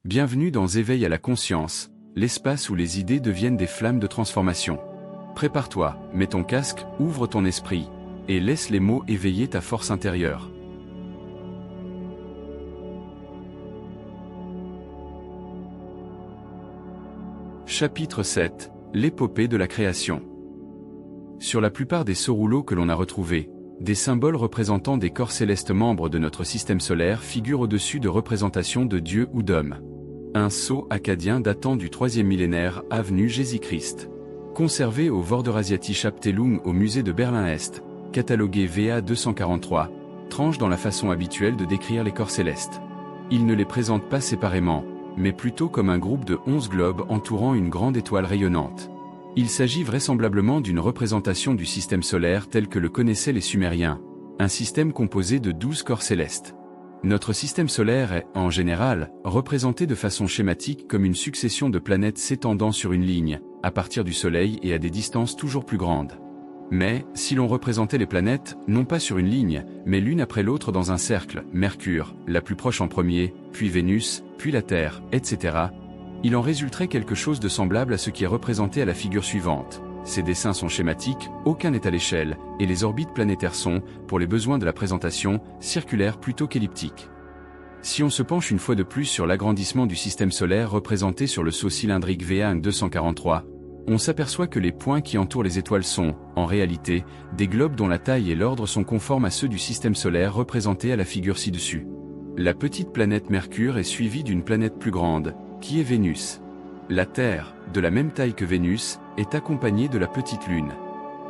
Bienvenue dans Éveil à la conscience, l'espace où les idées deviennent des flammes de transformation. Prépare-toi, mets ton casque, ouvre ton esprit, et laisse les mots éveiller ta force intérieure. Chapitre 7. L'épopée de la création. Sur la plupart des sceaux rouleaux que l'on a retrouvés, des symboles représentant des corps célestes membres de notre système solaire figurent au-dessus de représentations de dieux ou d'hommes. Un sceau akkadien datant du 3e millénaire avenue Jésus-Christ. Conservé au Vorderasiatische Abteilung au musée de Berlin-Est, catalogué VA 243, tranche dans la façon habituelle de décrire les corps célestes. Il ne les présente pas séparément, mais plutôt comme un groupe de 11 globes entourant une grande étoile rayonnante. Il s'agit vraisemblablement d'une représentation du système solaire tel que le connaissaient les Sumériens, un système composé de 12 corps célestes. Notre système solaire est, en général, représenté de façon schématique comme une succession de planètes s'étendant sur une ligne, à partir du Soleil et à des distances toujours plus grandes. Mais, si l'on représentait les planètes, non pas sur une ligne, mais l'une après l'autre dans un cercle, Mercure, la plus proche en premier, puis Vénus, puis la Terre, etc., il en résulterait quelque chose de semblable à ce qui est représenté à la figure suivante. Ces dessins sont schématiques, aucun n'est à l'échelle, et les orbites planétaires sont, pour les besoins de la présentation, circulaires plutôt qu'elliptiques. Si on se penche une fois de plus sur l'agrandissement du système solaire représenté sur le sceau cylindrique VA 243, on s'aperçoit que les points qui entourent les étoiles sont, en réalité, des globes dont la taille et l'ordre sont conformes à ceux du système solaire représentés à la figure ci-dessus. La petite planète Mercure est suivie d'une planète plus grande, qui est Vénus. La Terre, de la même taille que Vénus, est accompagnée de la petite Lune.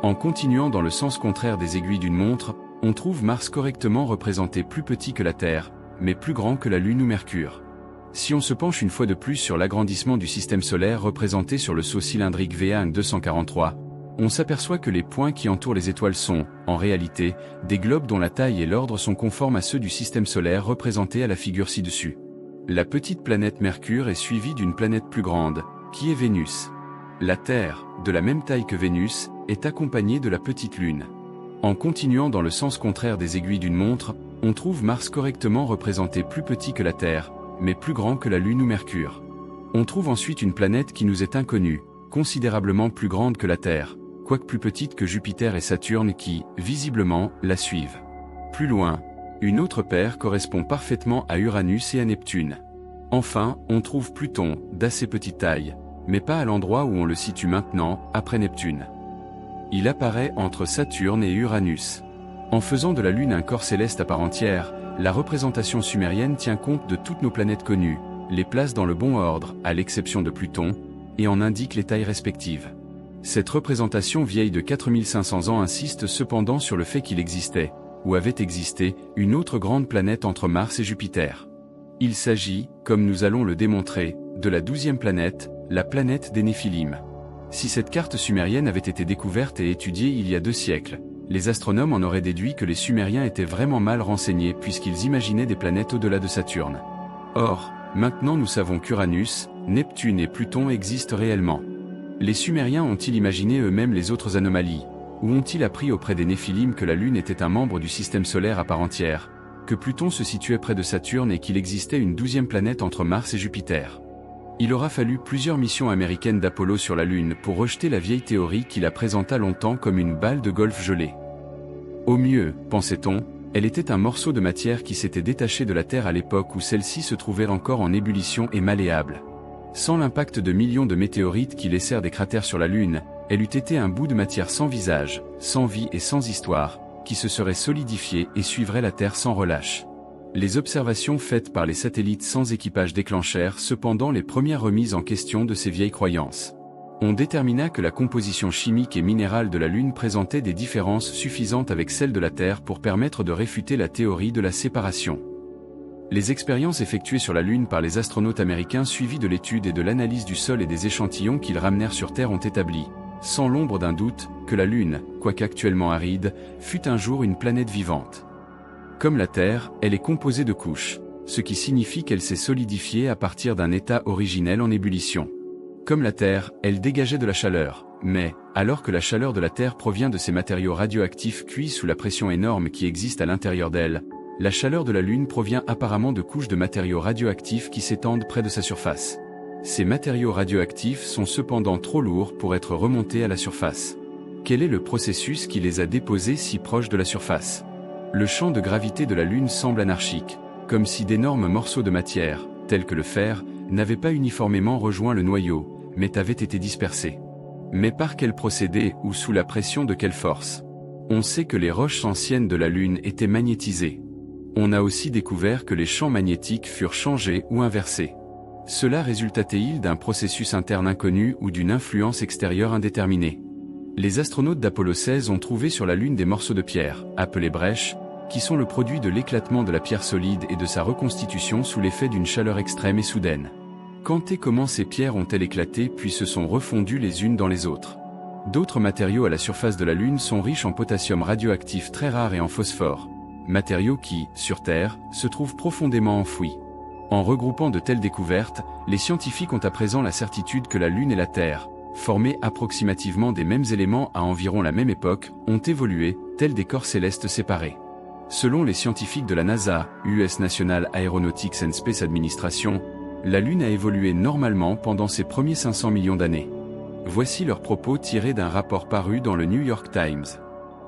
En continuant dans le sens contraire des aiguilles d'une montre, on trouve Mars correctement représenté plus petit que la Terre, mais plus grand que la Lune ou Mercure. Si on se penche une fois de plus sur l'agrandissement du système solaire représenté sur le sceau cylindrique VA 243, on s'aperçoit que les points qui entourent les étoiles sont, en réalité, des globes dont la taille et l'ordre sont conformes à ceux du système solaire représentés à la figure ci-dessus. La petite planète Mercure est suivie d'une planète plus grande, qui est Vénus. La Terre, de la même taille que Vénus, est accompagnée de la petite Lune. En continuant dans le sens contraire des aiguilles d'une montre, on trouve Mars correctement représenté plus petit que la Terre, mais plus grand que la Lune ou Mercure. On trouve ensuite une planète qui nous est inconnue, considérablement plus grande que la Terre, quoique plus petite que Jupiter et Saturne qui, visiblement, la suivent. Plus loin, une autre paire correspond parfaitement à Uranus et à Neptune. Enfin, on trouve Pluton, d'assez petite taille, mais pas à l'endroit où on le situe maintenant, après Neptune. Il apparaît entre Saturne et Uranus. En faisant de la Lune un corps céleste à part entière, la représentation sumérienne tient compte de toutes nos planètes connues, les place dans le bon ordre, à l'exception de Pluton, et en indique les tailles respectives. Cette représentation vieille de 4500 ans insiste cependant sur le fait qu'il existait, ou avait existé, une autre grande planète entre Mars et Jupiter. Il s'agit, comme nous allons le démontrer, de la 12e planète, la planète des Néphilim. Si cette carte sumérienne avait été découverte et étudiée il y a 2 siècles, les astronomes en auraient déduit que les Sumériens étaient vraiment mal renseignés puisqu'ils imaginaient des planètes au-delà de Saturne. Or, maintenant nous savons qu'Uranus, Neptune et Pluton existent réellement. Les Sumériens ont-ils imaginé eux-mêmes les autres anomalies, ou ont-ils appris auprès des Néphilim que la Lune était un membre du système solaire à part entière, que Pluton se situait près de Saturne et qu'il existait une 12e planète entre Mars et Jupiter? Il aura fallu plusieurs missions américaines d'Apollo sur la Lune pour rejeter la vieille théorie qui la présenta longtemps comme une balle de golf gelée. Au mieux, pensait-on, elle était un morceau de matière qui s'était détaché de la Terre à l'époque où celle-ci se trouvait encore en ébullition et malléable. Sans l'impact de millions de météorites qui laissèrent des cratères sur la Lune, elle eût été un bout de matière sans visage, sans vie et sans histoire, qui se serait solidifié et suivrait la Terre sans relâche. Les observations faites par les satellites sans équipage déclenchèrent cependant les premières remises en question de ces vieilles croyances. On détermina que la composition chimique et minérale de la Lune présentait des différences suffisantes avec celle de la Terre pour permettre de réfuter la théorie de la séparation. Les expériences effectuées sur la Lune par les astronautes américains suivies de l'étude et de l'analyse du sol et des échantillons qu'ils ramenèrent sur Terre ont établi, sans l'ombre d'un doute, que la Lune, quoique actuellement aride, fut un jour une planète vivante. Comme la Terre, elle est composée de couches, ce qui signifie qu'elle s'est solidifiée à partir d'un état originel en ébullition. Comme la Terre, elle dégageait de la chaleur, mais, alors que la chaleur de la Terre provient de ces matériaux radioactifs cuits sous la pression énorme qui existe à l'intérieur d'elle, La chaleur de la Lune provient apparemment de couches de matériaux radioactifs qui s'étendent près de sa surface. Ces matériaux radioactifs sont cependant trop lourds pour être remontés à la surface. Quel est le processus qui les a déposés si proches de la surface? Le champ de gravité de la Lune semble anarchique, comme si d'énormes morceaux de matière, tels que le fer, n'avaient pas uniformément rejoint le noyau, mais avaient été dispersés. Mais par quel procédé ou sous la pression de quelle force? On sait que les roches anciennes de la Lune étaient magnétisées. On a aussi découvert que les champs magnétiques furent changés ou inversés. Cela résulta-t-il d'un processus interne inconnu ou d'une influence extérieure indéterminée? Les astronautes d'Apollo 16 ont trouvé sur la Lune des morceaux de pierre, appelés brèches, qui sont le produit de l'éclatement de la pierre solide et de sa reconstitution sous l'effet d'une chaleur extrême et soudaine. Quand et comment ces pierres ont-elles éclaté puis se sont refondues les unes dans les autres? D'autres matériaux à la surface de la Lune sont riches en potassium radioactif très rare et en phosphore, matériaux qui, sur Terre, se trouvent profondément enfouis. En regroupant de telles découvertes, les scientifiques ont à présent la certitude que la Lune et la Terre, formées approximativement des mêmes éléments à environ la même époque, ont évolué, tels des corps célestes séparés. Selon les scientifiques de la NASA, US National Aeronautics and Space Administration, la Lune a évolué normalement pendant ses premiers 500 millions d'années. Voici leurs propos tirés d'un rapport paru dans le New York Times.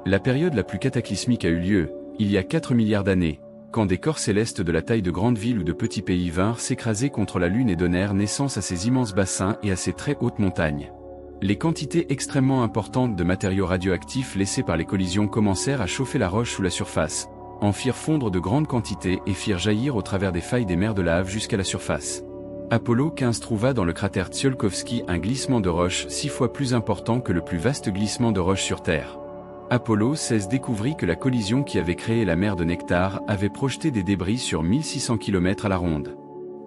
La période la plus cataclysmique a eu lieu, il y a 4 milliards d'années, quand des corps célestes de la taille de grandes villes ou de petits pays vinrent s'écraser contre la Lune et donnèrent naissance à ces immenses bassins et à ces très hautes montagnes. Les quantités extrêmement importantes de matériaux radioactifs laissés par les collisions commencèrent à chauffer la roche sous la surface, en firent fondre de grandes quantités et firent jaillir au travers des failles des mers de lave jusqu'à la surface. Apollo 15 trouva dans le cratère Tsiolkovsky un glissement de roche 6 fois plus important que le plus vaste glissement de roche sur Terre. Apollo 16 découvrit que la collision qui avait créé la mer de Nectar avait projeté des débris sur 1600 km à la ronde.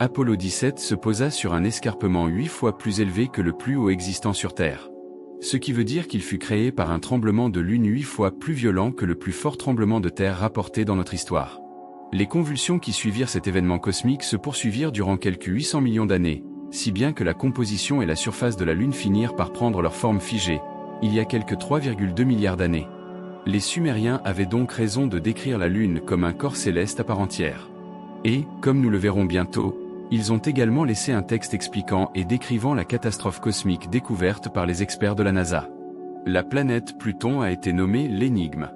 Apollo 17 se posa sur un escarpement 8 fois plus élevé que le plus haut existant sur Terre. Ce qui veut dire qu'il fut créé par un tremblement de Lune 8 fois plus violent que le plus fort tremblement de Terre rapporté dans notre histoire. Les convulsions qui suivirent cet événement cosmique se poursuivirent durant quelques 800 millions d'années, si bien que la composition et la surface de la Lune finirent par prendre leur forme figée, il y a quelques 3,2 milliards d'années. Les Sumériens avaient donc raison de décrire la Lune comme un corps céleste à part entière. Et, comme nous le verrons bientôt, ils ont également laissé un texte expliquant et décrivant la catastrophe cosmique découverte par les experts de la NASA. La planète Pluton a été nommée l'énigme.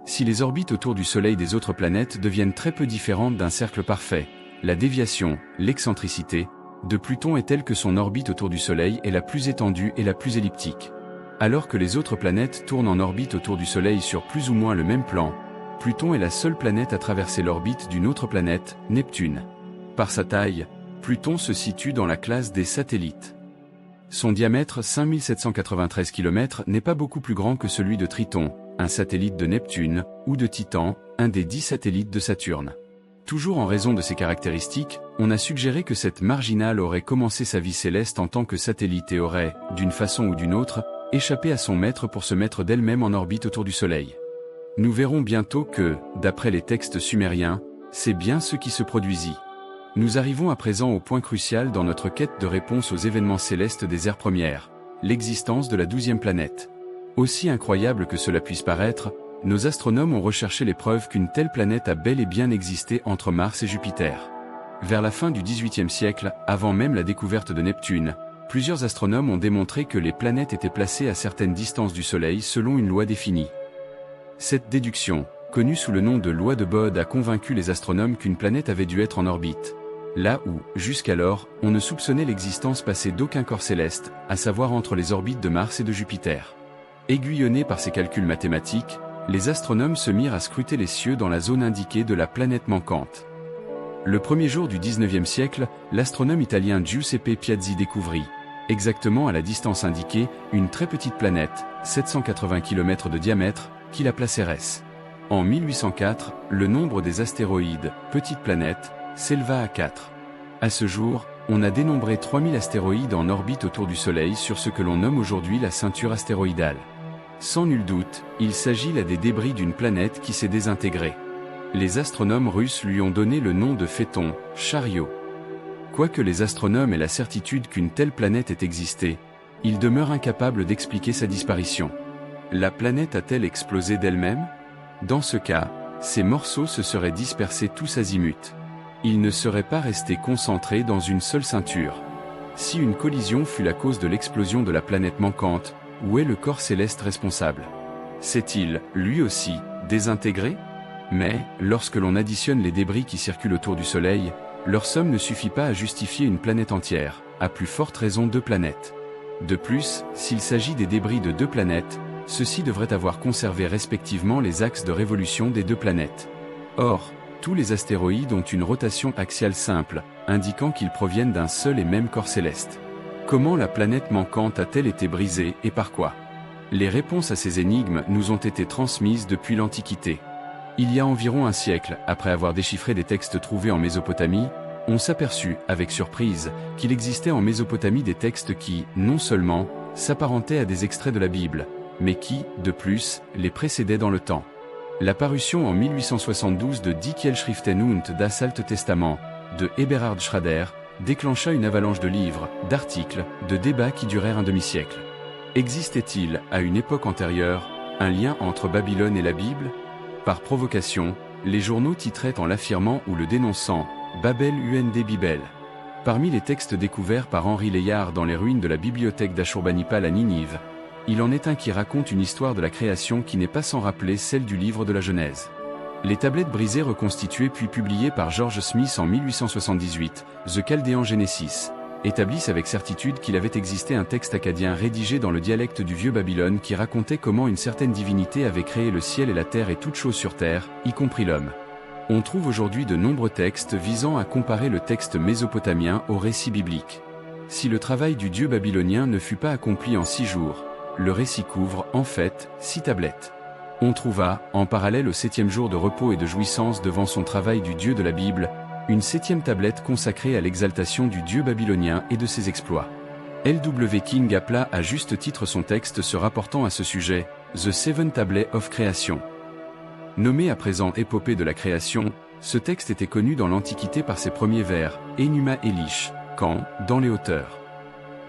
Si les orbites autour du Soleil des autres planètes deviennent très peu différentes d'un cercle parfait, la déviation, l'excentricité, de Pluton est telle que son orbite autour du Soleil est la plus étendue et la plus elliptique. Alors que les autres planètes tournent en orbite autour du Soleil sur plus ou moins le même plan, Pluton est la seule planète à traverser l'orbite d'une autre planète, Neptune. Par sa taille, Pluton se situe dans la classe des satellites. Son diamètre 5793 km n'est pas beaucoup plus grand que celui de Triton, un satellite de Neptune, ou de Titan, un des 10 satellites de Saturne. Toujours en raison de ces caractéristiques, on a suggéré que cette marginale aurait commencé sa vie céleste en tant que satellite et aurait, d'une façon ou d'une autre, échappé à son maître pour se mettre d'elle-même en orbite autour du Soleil. Nous verrons bientôt que, d'après les textes sumériens, c'est bien ce qui se produisit. Nous arrivons à présent au point crucial dans notre quête de réponse aux événements célestes des ères premières, l'existence de la 12e planète. Aussi incroyable que cela puisse paraître, nos astronomes ont recherché les preuves qu'une telle planète a bel et bien existé entre Mars et Jupiter. Vers la fin du XVIIIe siècle, avant même la découverte de Neptune, plusieurs astronomes ont démontré que les planètes étaient placées à certaines distances du Soleil selon une loi définie. Cette déduction, connue sous le nom de loi de Bode, a convaincu les astronomes qu'une planète avait dû être en orbite. Là où, jusqu'alors, on ne soupçonnait l'existence passée d'aucun corps céleste, à savoir entre les orbites de Mars et de Jupiter. Aiguillonnés par ces calculs mathématiques, les astronomes se mirent à scruter les cieux dans la zone indiquée de la planète manquante. Le premier jour du XIXe siècle, l'astronome italien Giuseppe Piazzi découvrit, exactement à la distance indiquée, une très petite planète, 780 km de diamètre, qui la plaçait Cérès. En 1804, le nombre des astéroïdes, petites planètes, s'éleva à 4. À ce jour, on a dénombré 3000 astéroïdes en orbite autour du Soleil sur ce que l'on nomme aujourd'hui la ceinture astéroïdale. Sans nul doute, il s'agit là des débris d'une planète qui s'est désintégrée. Les astronomes russes lui ont donné le nom de Phéton, chariot. Quoique les astronomes aient la certitude qu'une telle planète ait existé, ils demeurent incapables d'expliquer sa disparition. La planète a-t-elle explosé d'elle-même? Dans ce cas, ces morceaux se seraient dispersés tous azimuts. Ils ne seraient pas restés concentrés dans une seule ceinture. Si une collision fut la cause de l'explosion de la planète manquante, où est le corps céleste responsable? S'est-il, lui aussi, désintégré? Mais, lorsque l'on additionne les débris qui circulent autour du Soleil, leur somme ne suffit pas à justifier une planète entière, à plus forte raison 2 planètes. De plus, s'il s'agit des débris de 2 planètes, ceux-ci devraient avoir conservé respectivement les axes de révolution des 2 planètes. Or, tous les astéroïdes ont une rotation axiale simple, indiquant qu'ils proviennent d'un seul et même corps céleste. Comment la planète manquante a-t-elle été brisée et par quoi? Les réponses à ces énigmes nous ont été transmises depuis l'Antiquité. Il y a environ un siècle, après avoir déchiffré des textes trouvés en Mésopotamie, on s'aperçut, avec surprise, qu'il existait en Mésopotamie des textes qui, non seulement, s'apparentaient à des extraits de la Bible, mais qui, de plus, les précédaient dans le temps. La parution en 1872 de Die Schriften und das Alte Testament, de Eberhard Schrader, déclencha une avalanche de livres, d'articles, de débats qui durèrent un demi-siècle. Existait-il, à une époque antérieure, un lien entre Babylone et la Bible? Par provocation, les journaux titraient en l'affirmant ou le dénonçant, Babel und Bibel. Parmi les textes découverts par Henri Layard dans les ruines de la bibliothèque d'Ashurbanipal à Ninive, il en est un qui raconte une histoire de la création qui n'est pas sans rappeler celle du livre de la Genèse. Les tablettes brisées reconstituées puis publiées par George Smith en 1878, The Chaldean Genesis, établissent avec certitude qu'il avait existé un texte akkadien rédigé dans le dialecte du vieux Babylone qui racontait comment une certaine divinité avait créé le ciel et la terre et toutes choses sur terre, y compris l'homme. On trouve aujourd'hui de nombreux textes visant à comparer le texte mésopotamien au récit biblique. Si le travail du dieu babylonien ne fut pas accompli en 6 jours, le récit couvre, en fait, 6 tablettes. On trouva, en parallèle au 7e jour de repos et de jouissance devant son travail du Dieu de la Bible, une 7e tablette consacrée à l'exaltation du Dieu babylonien et de ses exploits. L.W. King appela à juste titre son texte se rapportant à ce sujet, The Seven Tablets of Creation. Nommé à présent Épopée de la création, ce texte était connu dans l'Antiquité par ses premiers vers, Enuma Elish, quand, dans les hauteurs.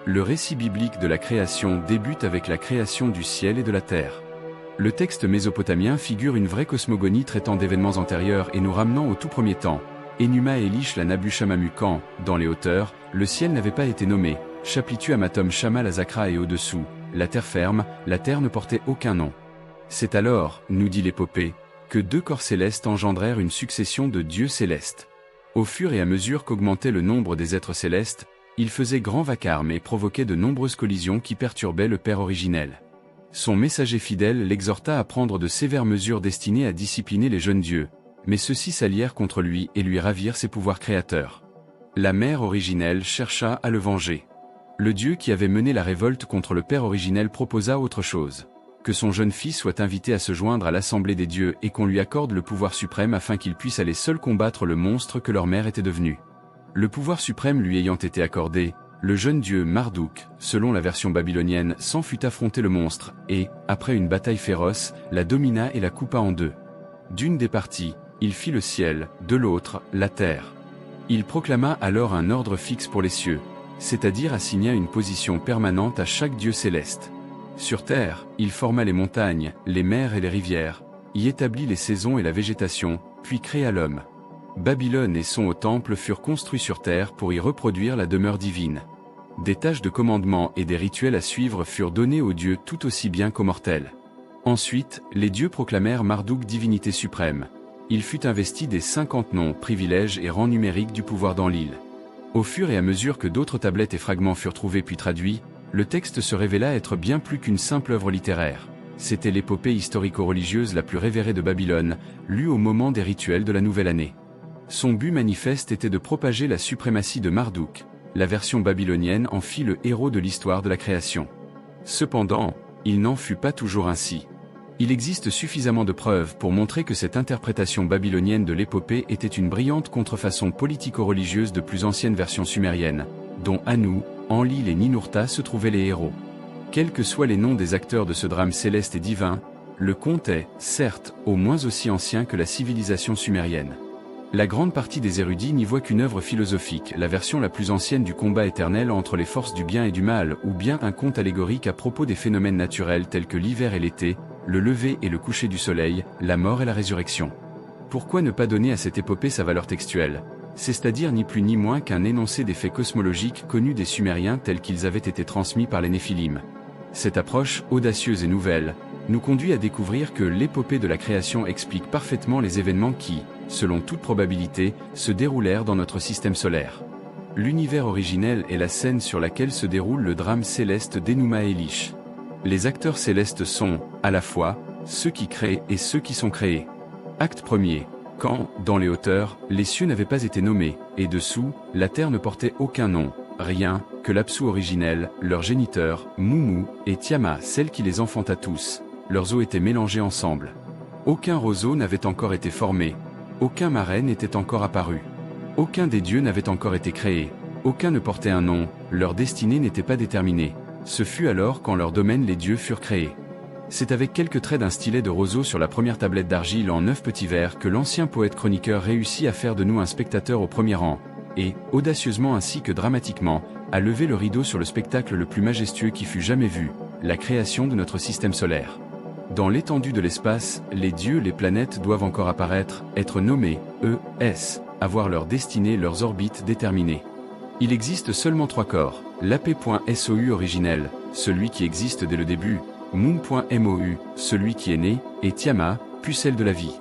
Le récit biblique de la création débute avec la création du ciel et de la terre. Le texte mésopotamien figure une vraie cosmogonie traitant d'événements antérieurs et nous ramenant au tout premier temps. Enuma Elish la Nabu Shamamu quand, dans les hauteurs, le ciel n'avait pas été nommé, Chaplitu Amatom Shama la Zakra et au-dessous, la terre ferme, la terre ne portait aucun nom. C'est alors, nous dit l'épopée, que 2 corps célestes engendrèrent une succession de dieux célestes. Au fur et à mesure qu'augmentait le nombre des êtres célestes, ils faisaient grand vacarme et provoquaient de nombreuses collisions qui perturbaient le Père originel. Son messager fidèle l'exhorta à prendre de sévères mesures destinées à discipliner les jeunes dieux, mais ceux-ci s'allièrent contre lui et lui ravirent ses pouvoirs créateurs. La mère originelle chercha à le venger. Le dieu qui avait mené la révolte contre le Père originel proposa autre chose. Que son jeune fils soit invité à se joindre à l'assemblée des dieux et qu'on lui accorde le pouvoir suprême afin qu'il puisse aller seul combattre le monstre que leur mère était devenue. Le pouvoir suprême lui ayant été accordé, le jeune dieu Marduk, selon la version babylonienne, s'en fut affronter le monstre, et, après une bataille féroce, la domina et la coupa en 2. D'une des parties, il fit le ciel, de l'autre, la terre. Il proclama alors un ordre fixe pour les cieux, c'est-à-dire assigna une position permanente à chaque dieu céleste. Sur terre, il forma les montagnes, les mers et les rivières, y établit les saisons et la végétation, puis créa l'homme. Babylone et son haut temple furent construits sur terre pour y reproduire la demeure divine. Des tâches de commandement et des rituels à suivre furent donnés aux dieux tout aussi bien qu'aux mortels. Ensuite, les dieux proclamèrent Marduk divinité suprême. Il fut investi des 50 noms, privilèges et rangs numériques du pouvoir dans l'île. Au fur et à mesure que d'autres tablettes et fragments furent trouvés puis traduits, le texte se révéla être bien plus qu'une simple œuvre littéraire. C'était l'épopée historico-religieuse la plus révérée de Babylone, lue au moment des rituels de la nouvelle année. Son but manifeste était de propager la suprématie de Marduk. La version babylonienne en fit le héros de l'histoire de la création. Cependant, il n'en fut pas toujours ainsi. Il existe suffisamment de preuves pour montrer que cette interprétation babylonienne de l'épopée était une brillante contrefaçon politico-religieuse de plus anciennes versions sumériennes, dont Anu, Enlil et Ninurta se trouvaient les héros. Quels que soient les noms des acteurs de ce drame céleste et divin, le conte est, certes, au moins aussi ancien que la civilisation sumérienne. La grande partie des érudits n'y voit qu'une œuvre philosophique, la version la plus ancienne du combat éternel entre les forces du bien et du mal, ou bien un conte allégorique à propos des phénomènes naturels tels que l'hiver et l'été, le lever et le coucher du soleil, la mort et la résurrection. Pourquoi ne pas donner à cette épopée sa valeur textuelle? C'est-à-dire ni plus ni moins qu'un énoncé des faits cosmologiques connus des Sumériens tels qu'ils avaient été transmis par les Néphilim. Cette approche, audacieuse et nouvelle, nous conduit à découvrir que l'épopée de la création explique parfaitement les événements qui, selon toute probabilité, se déroulèrent dans notre système solaire. L'univers originel est la scène sur laquelle se déroule le drame céleste d'Enuma Elish. Les acteurs célestes sont, à la fois, ceux qui créent et ceux qui sont créés. Acte 1er. Quand, dans les hauteurs, les cieux n'avaient pas été nommés, et dessous, la terre ne portait aucun nom, rien, que l'Apsu originel, leur géniteur, Mummu, et Tiamat, celle qui les enfanta tous, leurs eaux étaient mélangées ensemble. Aucun roseau n'avait encore été formé, aucun marais n'était encore apparu. Aucun des dieux n'avait encore été créé, aucun ne portait un nom, leur destinée n'était pas déterminée. Ce fut alors quand leur domaine les dieux furent créés. C'est avec quelques traits d'un stylet de roseau sur la première tablette d'argile en 9 petits vers que l'ancien poète chroniqueur réussit à faire de nous un spectateur au premier rang, et, audacieusement ainsi que dramatiquement, à lever le rideau sur le spectacle le plus majestueux qui fût jamais vu, la création de notre système solaire. Dans l'étendue de l'espace, les dieux, les planètes doivent encore apparaître, être nommés, avoir leur destinée, leurs orbites déterminées. Il existe seulement 3 corps, l'AP.SOU originel, celui qui existe dès le début, Mum.MOU, celui qui est né, et Tiamat, pucelle de la vie.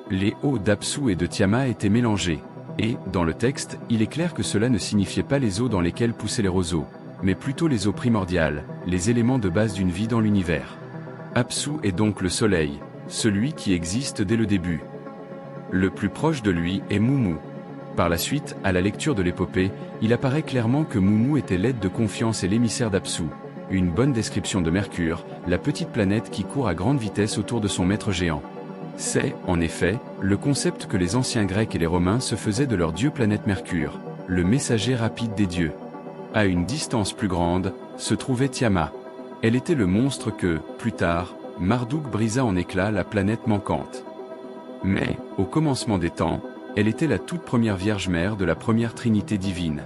Les eaux d'Apsu et de Tiamat étaient mélangées, et, dans le texte, il est clair que cela ne signifiait pas les eaux dans lesquelles poussaient les roseaux, mais plutôt les eaux primordiales, les éléments de base d'une vie dans l'univers. Apsu est donc le soleil, celui qui existe dès le début. Le plus proche de lui est Mummu. Par la suite, à la lecture de l'épopée, il apparaît clairement que Mummu était l'aide de confiance et l'émissaire d'Apsu. Une bonne description de Mercure, la petite planète qui court à grande vitesse autour de son maître géant. C'est, en effet, le concept que les anciens Grecs et les Romains se faisaient de leur dieu planète Mercure, le messager rapide des dieux. À une distance plus grande, se trouvait Tiamat. Elle était le monstre que, plus tard, Marduk brisa en éclats, la planète manquante. Mais, au commencement des temps, elle était la toute première Vierge Mère de la première Trinité divine.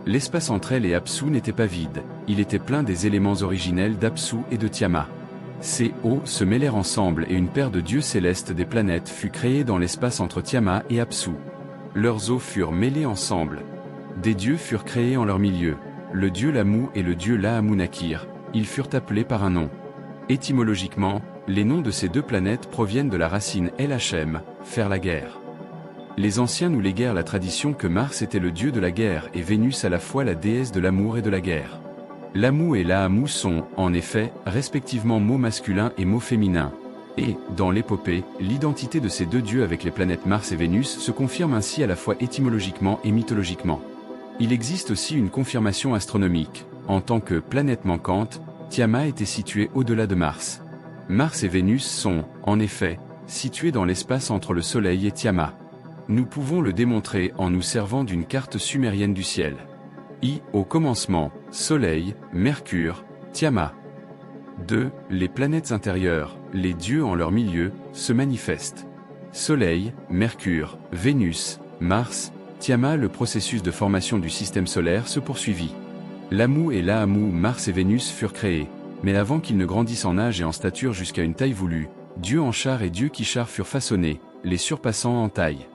L'espace entre elle et Apsu n'était pas vide, il était plein des éléments originels d'Apsu et de Tiamat. Ces eaux se mêlèrent ensemble et une paire de dieux célestes des planètes fut créée dans l'espace entre Tiamat et Apsu. Leurs eaux furent mêlées ensemble. Des dieux furent créés en leur milieu, le dieu Lamu et le dieu La-Amunakir, ils furent appelés par un nom. Étymologiquement, les noms de ces deux planètes proviennent de la racine El-Hachem, faire la guerre. Les anciens nous léguèrent la tradition que Mars était le dieu de la guerre et Vénus à la fois la déesse de l'amour et de la guerre. Lamu et Laamu sont, en effet, respectivement mots masculins et mots féminins. Et, dans l'épopée, l'identité de ces deux dieux avec les planètes Mars et Vénus se confirme ainsi à la fois étymologiquement et mythologiquement. Il existe aussi une confirmation astronomique. En tant que planète manquante, Tiamat était située au-delà de Mars. Mars et Vénus sont, en effet, situés dans l'espace entre le Soleil et Tiamat. Nous pouvons le démontrer en nous servant d'une carte sumérienne du ciel. Au commencement, Soleil, Mercure, Tiamat. 2. Les planètes intérieures, les dieux en leur milieu, se manifestent. Soleil, Mercure, Vénus, Mars, Tiamat. Le processus de formation du système solaire se poursuivit. Lamu et Laamu, Mars et Vénus furent créés, mais avant qu'ils ne grandissent en âge et en stature jusqu'à une taille voulue, Dieu Anchar et Dieu Kishar furent façonnés, les surpassant en taille.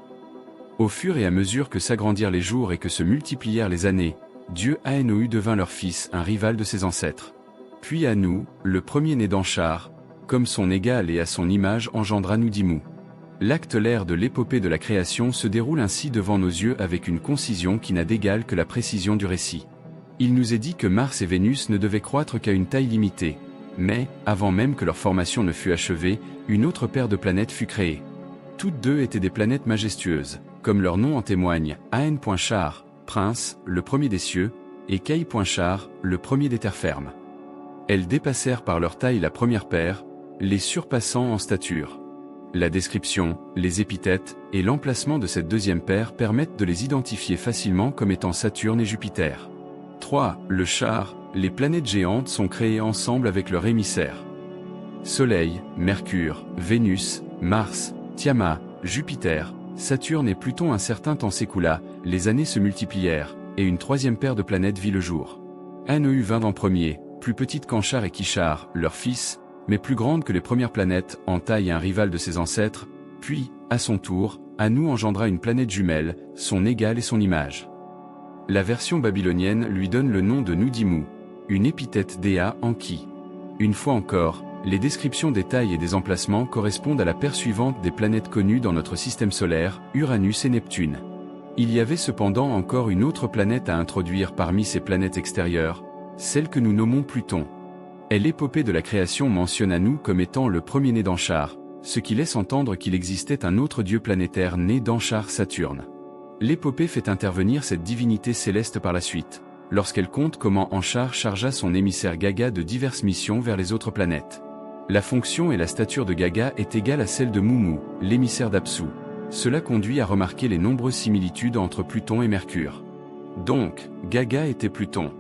Au fur et à mesure que s'agrandirent les jours et que se multiplièrent les années, Dieu Aenou devint leur fils, un rival de ses ancêtres. Puis Anu, le premier-né d'Anchar, comme son égal et à son image engendra Nudimu. L'acte l'air de l'épopée de la création se déroule ainsi devant nos yeux avec une concision qui n'a d'égal que la précision du récit. Il nous est dit que Mars et Vénus ne devaient croître qu'à une taille limitée, mais, avant même que leur formation ne fût achevée, une autre paire de planètes fut créée. Toutes deux étaient des planètes majestueuses, comme leur nom en témoigne, Aen.Char, prince, le premier des cieux, et Kei.Char, le premier des terres fermes. Elles dépassèrent par leur taille la première paire, les surpassant en stature. La description, les épithètes, et l'emplacement de cette deuxième paire permettent de les identifier facilement comme étant Saturne et Jupiter. 3. Le char, les planètes géantes sont créées ensemble avec leur émissaire. Soleil, Mercure, Vénus, Mars, Tiamat, Jupiter, Saturne et Pluton. Un certain temps s'écoula, les années se multiplièrent, et une troisième paire de planètes vit le jour. Anu vint en premier, plus petite qu'Anchar et Kishar, leur fils, mais plus grande que les premières planètes, en taille et un rival de ses ancêtres, puis, À son tour, Anu engendra une planète jumelle, son égale et son image. La version babylonienne lui donne le nom de Nudimu, une épithète d'Ea Enki. Une fois encore, les descriptions des tailles et des emplacements correspondent à la paire suivante des planètes connues dans notre système solaire, Uranus et Neptune. Il y avait cependant encore une autre planète à introduire parmi ces planètes extérieures, celle que nous nommons Pluton. L'épopée de la création mentionne Anu comme étant le premier-né d'Anchar, ce qui laisse entendre qu'il existait un autre dieu planétaire né d'Anchar, Saturne. L'épopée fait intervenir cette divinité céleste par la suite, lorsqu'elle compte comment Anchar chargea son émissaire Gaga de diverses missions vers les autres planètes. La fonction et la stature de Gaga est égale à celle de Mumu, l'émissaire d'Apsu. Cela conduit à remarquer les nombreuses similitudes entre Pluton et Mercure. Donc, Gaga était Pluton.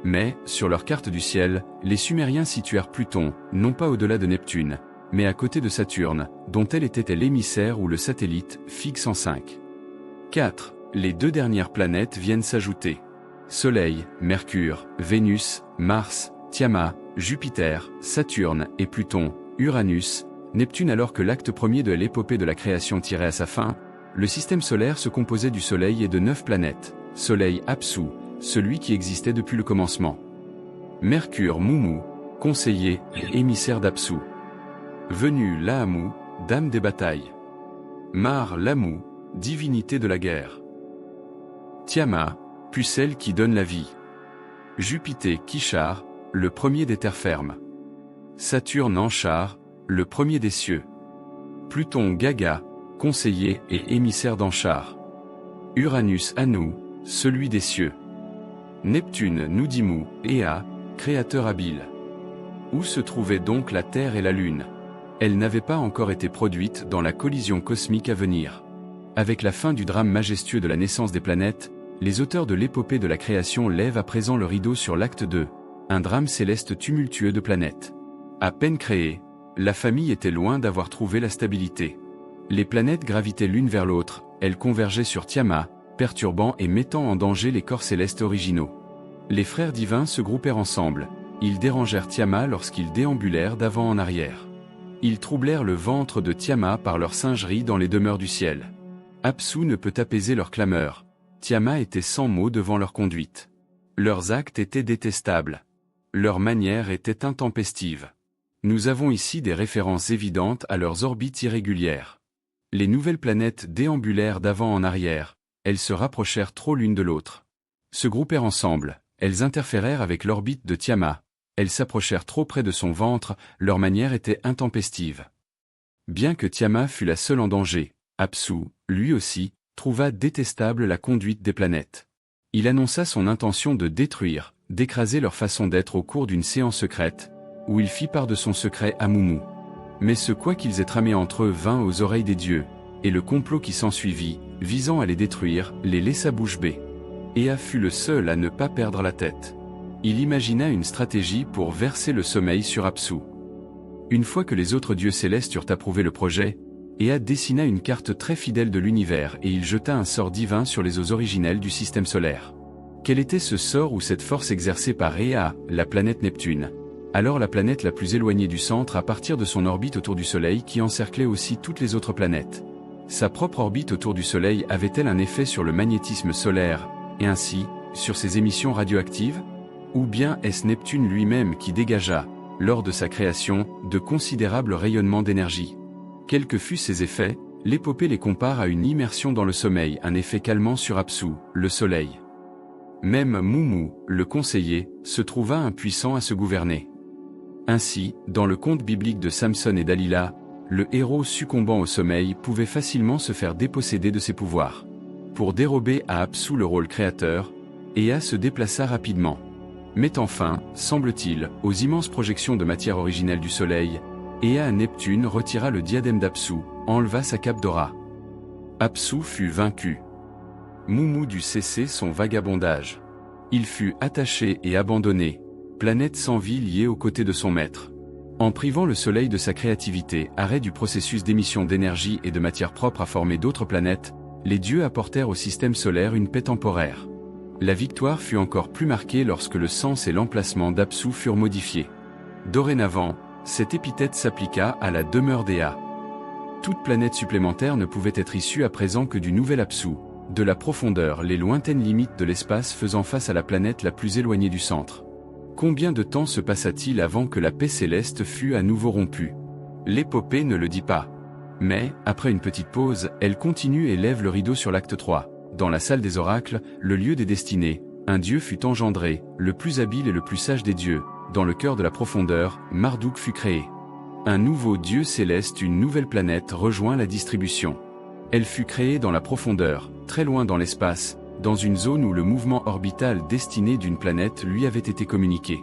Mais, sur leur carte du ciel, les Sumériens situèrent Pluton, non pas au-delà de Neptune, mais à côté de Saturne, dont elle était l'émissaire ou le satellite, Fig 105. 4. Les deux dernières planètes viennent s'ajouter. Soleil, Mercure, Vénus, Mars, Tiamat, Jupiter, Saturne et Pluton, Uranus, Neptune. Alors que l'acte premier de l'épopée de la création tirait à sa fin, le système solaire se composait du Soleil et de 9 planètes. Soleil Apsu, celui qui existait depuis le commencement. Mercure Mumu, conseiller et émissaire d'Apsu. Venu Laamu, dame des batailles. Mar Lamu, divinité de la guerre. Tiamat, pucelle qui donne la vie. Jupiter Kishar, le premier des terres fermes. Saturne Anchar, le premier des cieux. Pluton Gaga, conseiller et émissaire d'Anchar. Uranus Anu, celui des cieux. Neptune Nudimu, Ea, créateur habile. Où se trouvaient donc la Terre et la Lune? Elles n'avaient pas encore été produites dans la collision cosmique à venir. Avec la fin du drame majestueux de la naissance des planètes, les auteurs de l'épopée de la création lèvent à présent le rideau sur l'acte 2, un drame céleste tumultueux de planètes. À peine créée, la famille était loin d'avoir trouvé la stabilité. Les planètes gravitaient l'une vers l'autre, elles convergeaient sur Tiamat, perturbant et mettant en danger les corps célestes originaux. Les frères divins se groupèrent ensemble, ils dérangèrent Tiamat lorsqu'ils déambulèrent d'avant en arrière. Ils troublèrent le ventre de Tiamat par leur singerie dans les demeures du ciel. Apsu ne peut apaiser leurs clameurs. Tiamat était sans mots devant leur conduite. Leurs actes étaient détestables. Leurs manières étaient intempestives. Nous avons ici des références évidentes à leurs orbites irrégulières. Les nouvelles planètes déambulèrent d'avant en arrière, elles se rapprochèrent trop l'une de l'autre. Se groupèrent ensemble, elles interférèrent avec l'orbite de Tiamat, elles s'approchèrent trop près de son ventre, leur manière était intempestive. Bien que Tiamat fût la seule en danger, Apsu, lui aussi, trouva détestable la conduite des planètes. Il annonça son intention de détruire, d'écraser leur façon d'être au cours d'une séance secrète, où il fit part de son secret à Mumu. Mais ce quoi qu'ils aient tramé entre eux vint aux oreilles des dieux, et le complot qui s'ensuivit, visant à les détruire, les laissa bouche bée. Ea fut le seul à ne pas perdre la tête. Il imagina une stratégie pour verser le sommeil sur Apsu. Une fois que les autres dieux célestes eurent approuvé le projet, Ea dessina une carte très fidèle de l'univers et il jeta un sort divin sur les eaux originelles du système solaire. Quel était ce sort ou cette force exercée par Ea, la planète Neptune, alors la planète la plus éloignée du centre à partir de son orbite autour du Soleil qui encerclait aussi toutes les autres planètes? Sa propre orbite autour du Soleil avait-elle un effet sur le magnétisme solaire, et ainsi, sur ses émissions radioactives? Ou bien est-ce Neptune lui-même qui dégagea, lors de sa création, de considérables rayonnements d'énergie? Quels que fussent ses effets, l'épopée les compare à une immersion dans le sommeil, un effet calmant sur Apsu, le Soleil. Même Mumu, le conseiller, se trouva impuissant à se gouverner. Ainsi, dans le conte biblique de Samson et Dalila, le héros succombant au sommeil pouvait facilement se faire déposséder de ses pouvoirs. Pour dérober à Apsu le rôle créateur, Ea se déplaça rapidement. Mettant fin, semble-t-il, aux immenses projections de matière originelle du Soleil, Ea à Neptune retira le diadème d'Apsu, enleva sa cape d'aura. Apsu fut vaincu. Mumu dut cesser son vagabondage. Il fut attaché et abandonné, planète sans vie liée aux côtés de son maître. En privant le Soleil de sa créativité, arrêt du processus d'émission d'énergie et de matière propre à former d'autres planètes, les dieux apportèrent au système solaire une paix temporaire. La victoire fut encore plus marquée lorsque le sens et l'emplacement d'Apsu furent modifiés. Dorénavant, cette épithète s'appliqua à la demeure d'Ea. Toute planète supplémentaire ne pouvait être issue à présent que du nouvel Apsu, de la profondeur, les lointaines limites de l'espace faisant face à la planète la plus éloignée du centre. Combien de temps se passa-t-il avant que la paix céleste fût à nouveau rompue? L'épopée ne le dit pas. Mais, après une petite pause, elle continue et lève le rideau sur l'acte 3. Dans la salle des oracles, le lieu des destinées, un dieu fut engendré, le plus habile et le plus sage des dieux. Dans le cœur de la profondeur, Marduk fut créé. Un nouveau dieu céleste, une nouvelle planète rejoint la distribution. Elle fut créée dans la profondeur, très loin dans l'espace, dans une zone où le mouvement orbital destiné d'une planète lui avait été communiqué.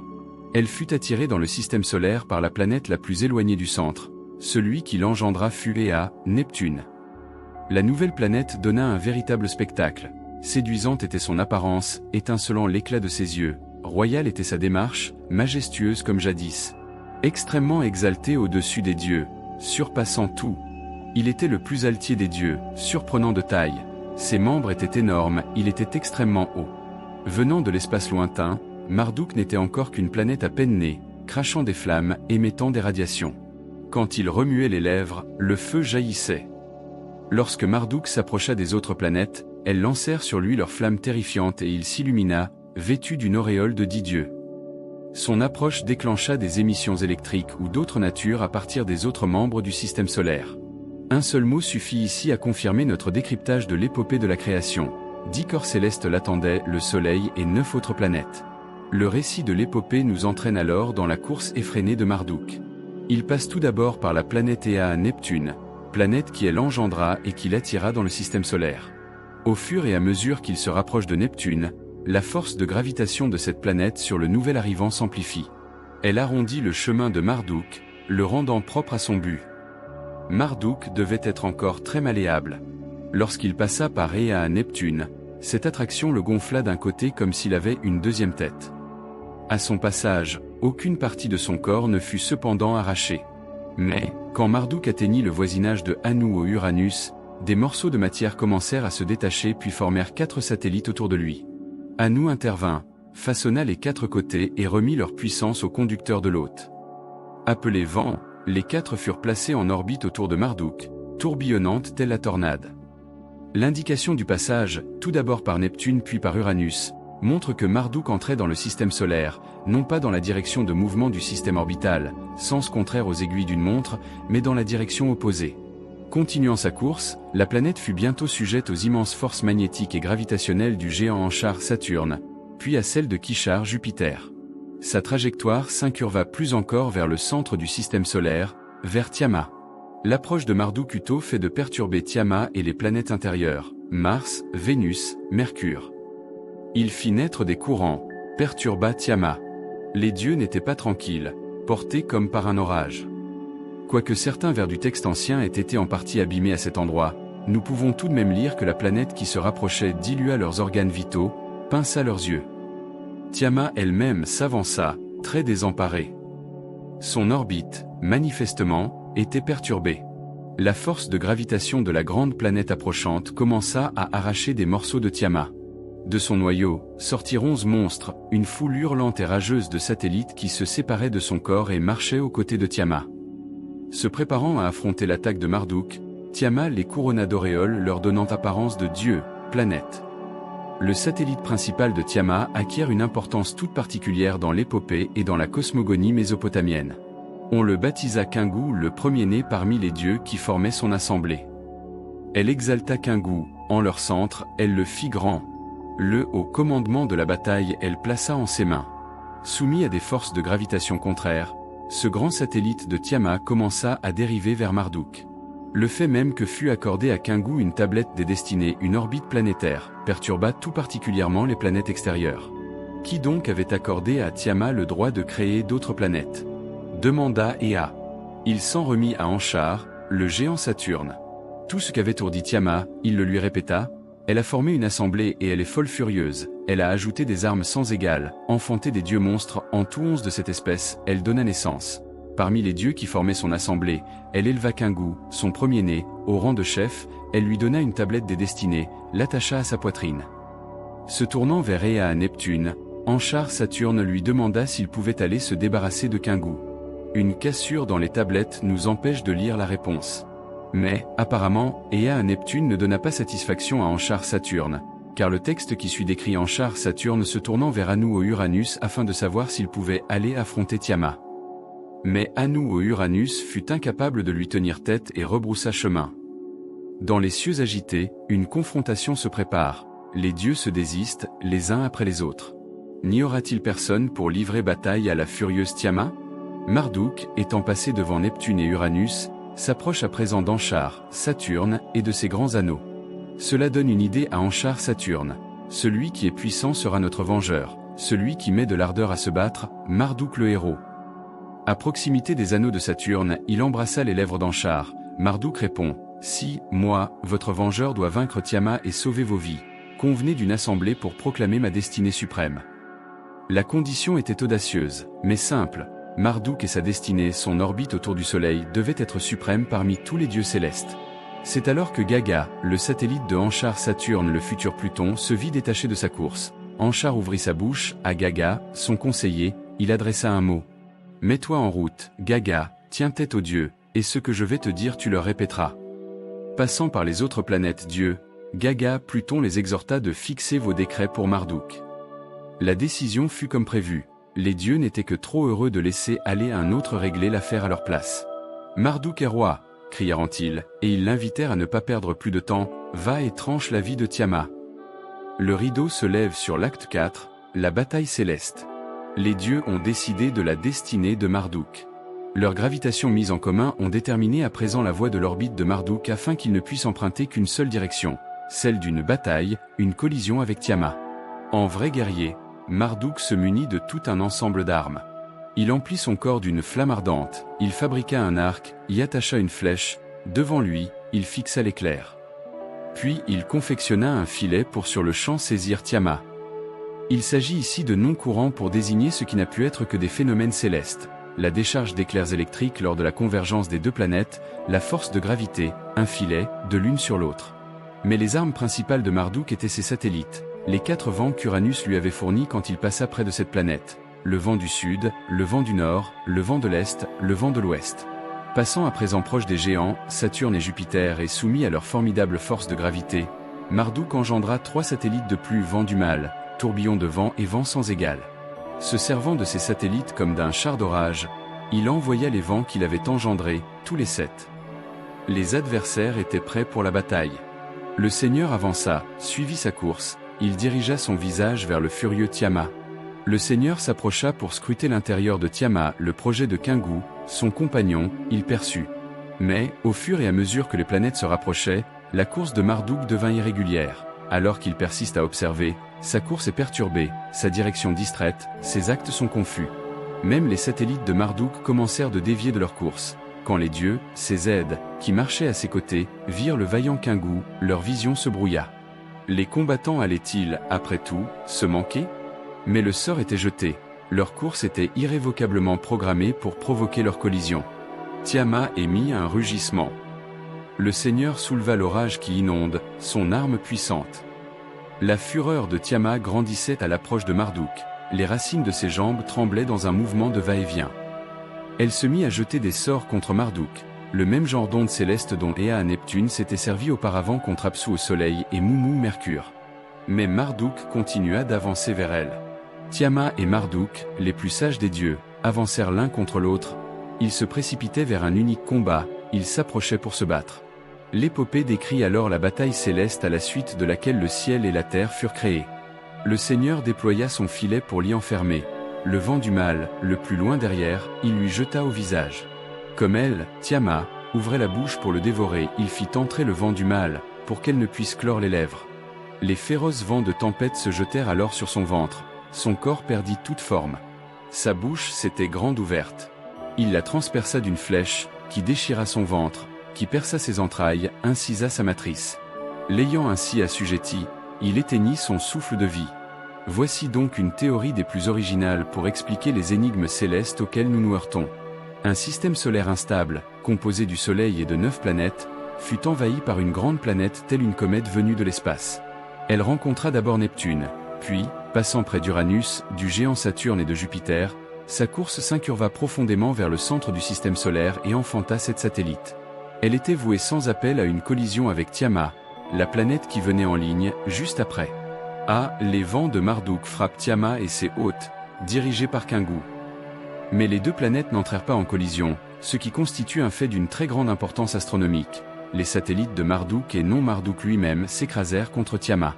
Elle fut attirée dans le système solaire par la planète la plus éloignée du centre. Celui qui l'engendra fut Ea, Neptune. La nouvelle planète donna un véritable spectacle. Séduisante était son apparence, étincelant l'éclat de ses yeux. Royale était sa démarche, majestueuse comme jadis. Extrêmement exalté au-dessus des dieux, surpassant tout. Il était le plus altier des dieux, surprenant de taille. Ses membres étaient énormes, il était extrêmement haut. Venant de l'espace lointain, Marduk n'était encore qu'une planète à peine née, crachant des flammes, émettant des radiations. Quand il remuait les lèvres, le feu jaillissait. Lorsque Marduk s'approcha des autres planètes, elles lancèrent sur lui leurs flammes terrifiantes et il s'illumina, vêtu d'une auréole de 10 dieux. Son approche déclencha des émissions électriques ou d'autres natures à partir des autres membres du système solaire. Un seul mot suffit ici à confirmer notre décryptage de l'épopée de la création. 10 corps célestes l'attendaient, le Soleil et 9 autres planètes. Le récit de l'épopée nous entraîne alors dans la course effrénée de Marduk. Il passe tout d'abord par la planète Ea, Neptune, planète qui elle engendra et qui l'attira dans le système solaire. Au fur et à mesure qu'il se rapproche de Neptune, la force de gravitation de cette planète sur le nouvel arrivant s'amplifie. Elle arrondit le chemin de Marduk, le rendant propre à son but. Marduk devait être encore très malléable. Lorsqu'il passa par Ea à Neptune, cette attraction le gonfla d'un côté comme s'il avait une deuxième tête. À son passage, aucune partie de son corps ne fut cependant arrachée. Mais, quand Marduk atteignit le voisinage de Anu au Uranus, des morceaux de matière commencèrent à se détacher puis formèrent 4 satellites autour de lui. Anu intervint, façonna les 4 côtés et remit leur puissance au conducteur de l'hôte. Appelés vents, les 4 furent placés en orbite autour de Marduk, tourbillonnante telle la tornade. L'indication du passage, tout d'abord par Neptune puis par Uranus, montre que Marduk entrait dans le système solaire, non pas dans la direction de mouvement du système orbital, sens contraire aux aiguilles d'une montre, mais dans la direction opposée. Continuant sa course, la planète fut bientôt sujette aux immenses forces magnétiques et gravitationnelles du géant Anchar Saturne, puis à celles de Kishar Jupiter. Sa trajectoire s'incurva plus encore vers le centre du système solaire, vers Tiamat. L'approche de Marduk eut au fait de perturber Tiamat et les planètes intérieures, Mars, Vénus, Mercure. Il fit naître des courants, perturba Tiamat. Les dieux n'étaient pas tranquilles, portés comme par un orage. Quoique certains vers du texte ancien aient été en partie abîmés à cet endroit, nous pouvons tout de même lire que la planète qui se rapprochait dilua leurs organes vitaux, pinça leurs yeux. Tiamat elle-même s'avança, très désemparée. Son orbite, manifestement, était perturbée. La force de gravitation de la grande planète approchante commença à arracher des morceaux de Tiamat. De son noyau, sortirent 11 monstres, une foule hurlante et rageuse de satellites qui se séparaient de son corps et marchaient aux côtés de Tiamat. Se préparant à affronter l'attaque de Marduk, Tiamat les couronna d'auréoles leur donnant apparence de dieu, planète. Le satellite principal de Tiamat acquiert une importance toute particulière dans l'épopée et dans la cosmogonie mésopotamienne. On le baptisa Kingu, le premier-né parmi les dieux qui formaient son assemblée. Elle exalta Kingu, en leur centre, elle le fit grand. Au commandement de la bataille, elle plaça en ses mains. Soumis à des forces de gravitation contraires, ce grand satellite de Tiamat commença à dériver vers Marduk. Le fait même que fut accordé à Kingu une tablette des destinées, une orbite planétaire, perturba tout particulièrement les planètes extérieures. Qui donc avait accordé à Tiamat le droit de créer d'autres planètes? Demanda Ea. Il s'en remit à Anchar, le géant Saturne. Tout ce qu'avait ourdi Tiamat, il le lui répéta. Elle a formé une assemblée et elle est folle furieuse, elle a ajouté des armes sans égales, enfanté des dieux monstres, en tout 11 de cette espèce, elle donna naissance. Parmi les dieux qui formaient son assemblée, elle éleva Kingu, son premier-né, au rang de chef, elle lui donna une tablette des destinées, l'attacha à sa poitrine. Se tournant vers Ea à Neptune, Anchar Saturne lui demanda s'il pouvait aller se débarrasser de Kingu. Une cassure dans les tablettes nous empêche de lire la réponse. Mais, apparemment, Ea à Neptune ne donna pas satisfaction à Anchar Saturne, car le texte qui suit décrit Anchar Saturne se tournant vers Anu au Uranus afin de savoir s'il pouvait aller affronter Tiamat. Mais Anu au Uranus fut incapable de lui tenir tête et rebroussa chemin. Dans les cieux agités, une confrontation se prépare, les dieux se désistent, les uns après les autres. N'y aura-t-il personne pour livrer bataille à la furieuse Tiamat? Marduk, étant passé devant Neptune et Uranus, s'approche à présent d'Anchar, Saturne, et de ses grands anneaux. Cela donne une idée à Anchar Saturne. Celui qui est puissant sera notre vengeur, celui qui met de l'ardeur à se battre, Marduk le héros. À proximité des anneaux de Saturne, il embrassa les lèvres d'Anchar. Marduk répond, « Si, moi, votre vengeur dois vaincre Tiamat et sauver vos vies, convenez d'une assemblée pour proclamer ma destinée suprême. » La condition était audacieuse, mais simple. Marduk et sa destinée, son orbite autour du Soleil, devaient être suprêmes parmi tous les dieux célestes. C'est alors que Gaga, le satellite de Anchar Saturne, le futur Pluton, se vit détaché de sa course. Anchar ouvrit sa bouche, à Gaga, son conseiller, il adressa un mot. « Mets-toi en route, Gaga, tiens tête aux dieux, et ce que je vais te dire tu leur répéteras. » Passant par les autres planètes dieux, Gaga, Pluton les exhorta de fixer vos décrets pour Marduk. La décision fut comme prévu. Les dieux n'étaient que trop heureux de laisser aller un autre régler l'affaire à leur place. « Marduk est roi !» crièrent-ils, et ils l'invitèrent à ne pas perdre plus de temps, « Va et tranche la vie de Tiamat. » Le rideau se lève sur l'acte 4, la bataille céleste. Les dieux ont décidé de la destinée de Marduk. Leurs gravitations mises en commun ont déterminé à présent la voie de l'orbite de Marduk afin qu'il ne puisse emprunter qu'une seule direction, celle d'une bataille, une collision avec Tiamat. En vrai guerrier, Marduk se munit de tout un ensemble d'armes. Il emplit son corps d'une flamme ardente, il fabriqua un arc, y attacha une flèche, devant lui, il fixa l'éclair. Puis il confectionna un filet pour sur le champ saisir Tiamat. Il s'agit ici de noms courants pour désigner ce qui n'a pu être que des phénomènes célestes, la décharge d'éclairs électriques lors de la convergence des deux planètes, la force de gravité, un filet, de l'une sur l'autre. Mais les armes principales de Marduk étaient ses satellites, les 4 vents qu'Uranus lui avait fournis quand il passa près de cette planète. Le vent du sud, le vent du nord, le vent de l'est, le vent de l'ouest. Passant à présent proche des géants, Saturne et Jupiter et soumis à leur formidable force de gravité, Marduk engendra 3 satellites de plus vent du mal, tourbillon de vent et vent sans égal. Se servant de ces satellites comme d'un char d'orage, il envoya les vents qu'il avait engendrés, tous les 7. Les adversaires étaient prêts pour la bataille. Le Seigneur avança, suivit sa course, il dirigea son visage vers le furieux Tiamat. Le Seigneur s'approcha pour scruter l'intérieur de Tiamat, le projet de Kingu, son compagnon, il perçut. Mais, au fur et à mesure que les planètes se rapprochaient, la course de Marduk devint irrégulière. Alors qu'il persiste à observer, sa course est perturbée, sa direction distraite, ses actes sont confus. Même les satellites de Marduk commencèrent de dévier de leur course. Quand les dieux, ses aides, qui marchaient à ses côtés, virent le vaillant Kingu, leur vision se brouilla. Les combattants allaient-ils, après tout, se manquer ? Mais le sort était jeté, leur course était irrévocablement programmée pour provoquer leur collision. Tiamat émit un rugissement. Le Seigneur souleva l'orage qui inonde, son arme puissante. La fureur de Tiamat grandissait à l'approche de Marduk, les racines de ses jambes tremblaient dans un mouvement de va-et-vient. Elle se mit à jeter des sorts contre Marduk, le même genre d'onde céleste dont Ea à Neptune s'était servi auparavant contre Apsu au Soleil et Moumou Mercure. Mais Marduk continua d'avancer vers elle. Tiamat et Marduk, les plus sages des dieux, avancèrent l'un contre l'autre. Ils se précipitaient vers un unique combat, ils s'approchaient pour se battre. L'épopée décrit alors la bataille céleste à la suite de laquelle le ciel et la terre furent créés. Le Seigneur déploya son filet pour l'y enfermer. Le vent du mal, le plus loin derrière, il lui jeta au visage. Comme elle, Tiamat, ouvrait la bouche pour le dévorer, il fit entrer le vent du mal, pour qu'elle ne puisse clore les lèvres. Les féroces vents de tempête se jetèrent alors sur son ventre. Son corps perdit toute forme. Sa bouche s'était grande ouverte. Il la transperça d'une flèche, qui déchira son ventre, qui perça ses entrailles, incisa sa matrice. L'ayant ainsi assujetti, il éteignit son souffle de vie. Voici donc une théorie des plus originales pour expliquer les énigmes célestes auxquelles nous nous heurtons. Un système solaire instable, composé du Soleil et de 9 planètes, fut envahi par une grande planète telle une comète venue de l'espace. Elle rencontra d'abord Neptune, puis, passant près d'Uranus, du géant Saturne et de Jupiter, sa course s'incurva profondément vers le centre du système solaire et enfanta 7 satellites. Elle était vouée sans appel à une collision avec Tiamat, la planète qui venait en ligne, juste après. Les vents de Marduk frappent Tiamat et ses hôtes, dirigés par Kingu. Mais les deux planètes n'entrèrent pas en collision, ce qui constitue un fait d'une très grande importance astronomique. Les satellites de Marduk et non Marduk lui-même s'écrasèrent contre Tiamat.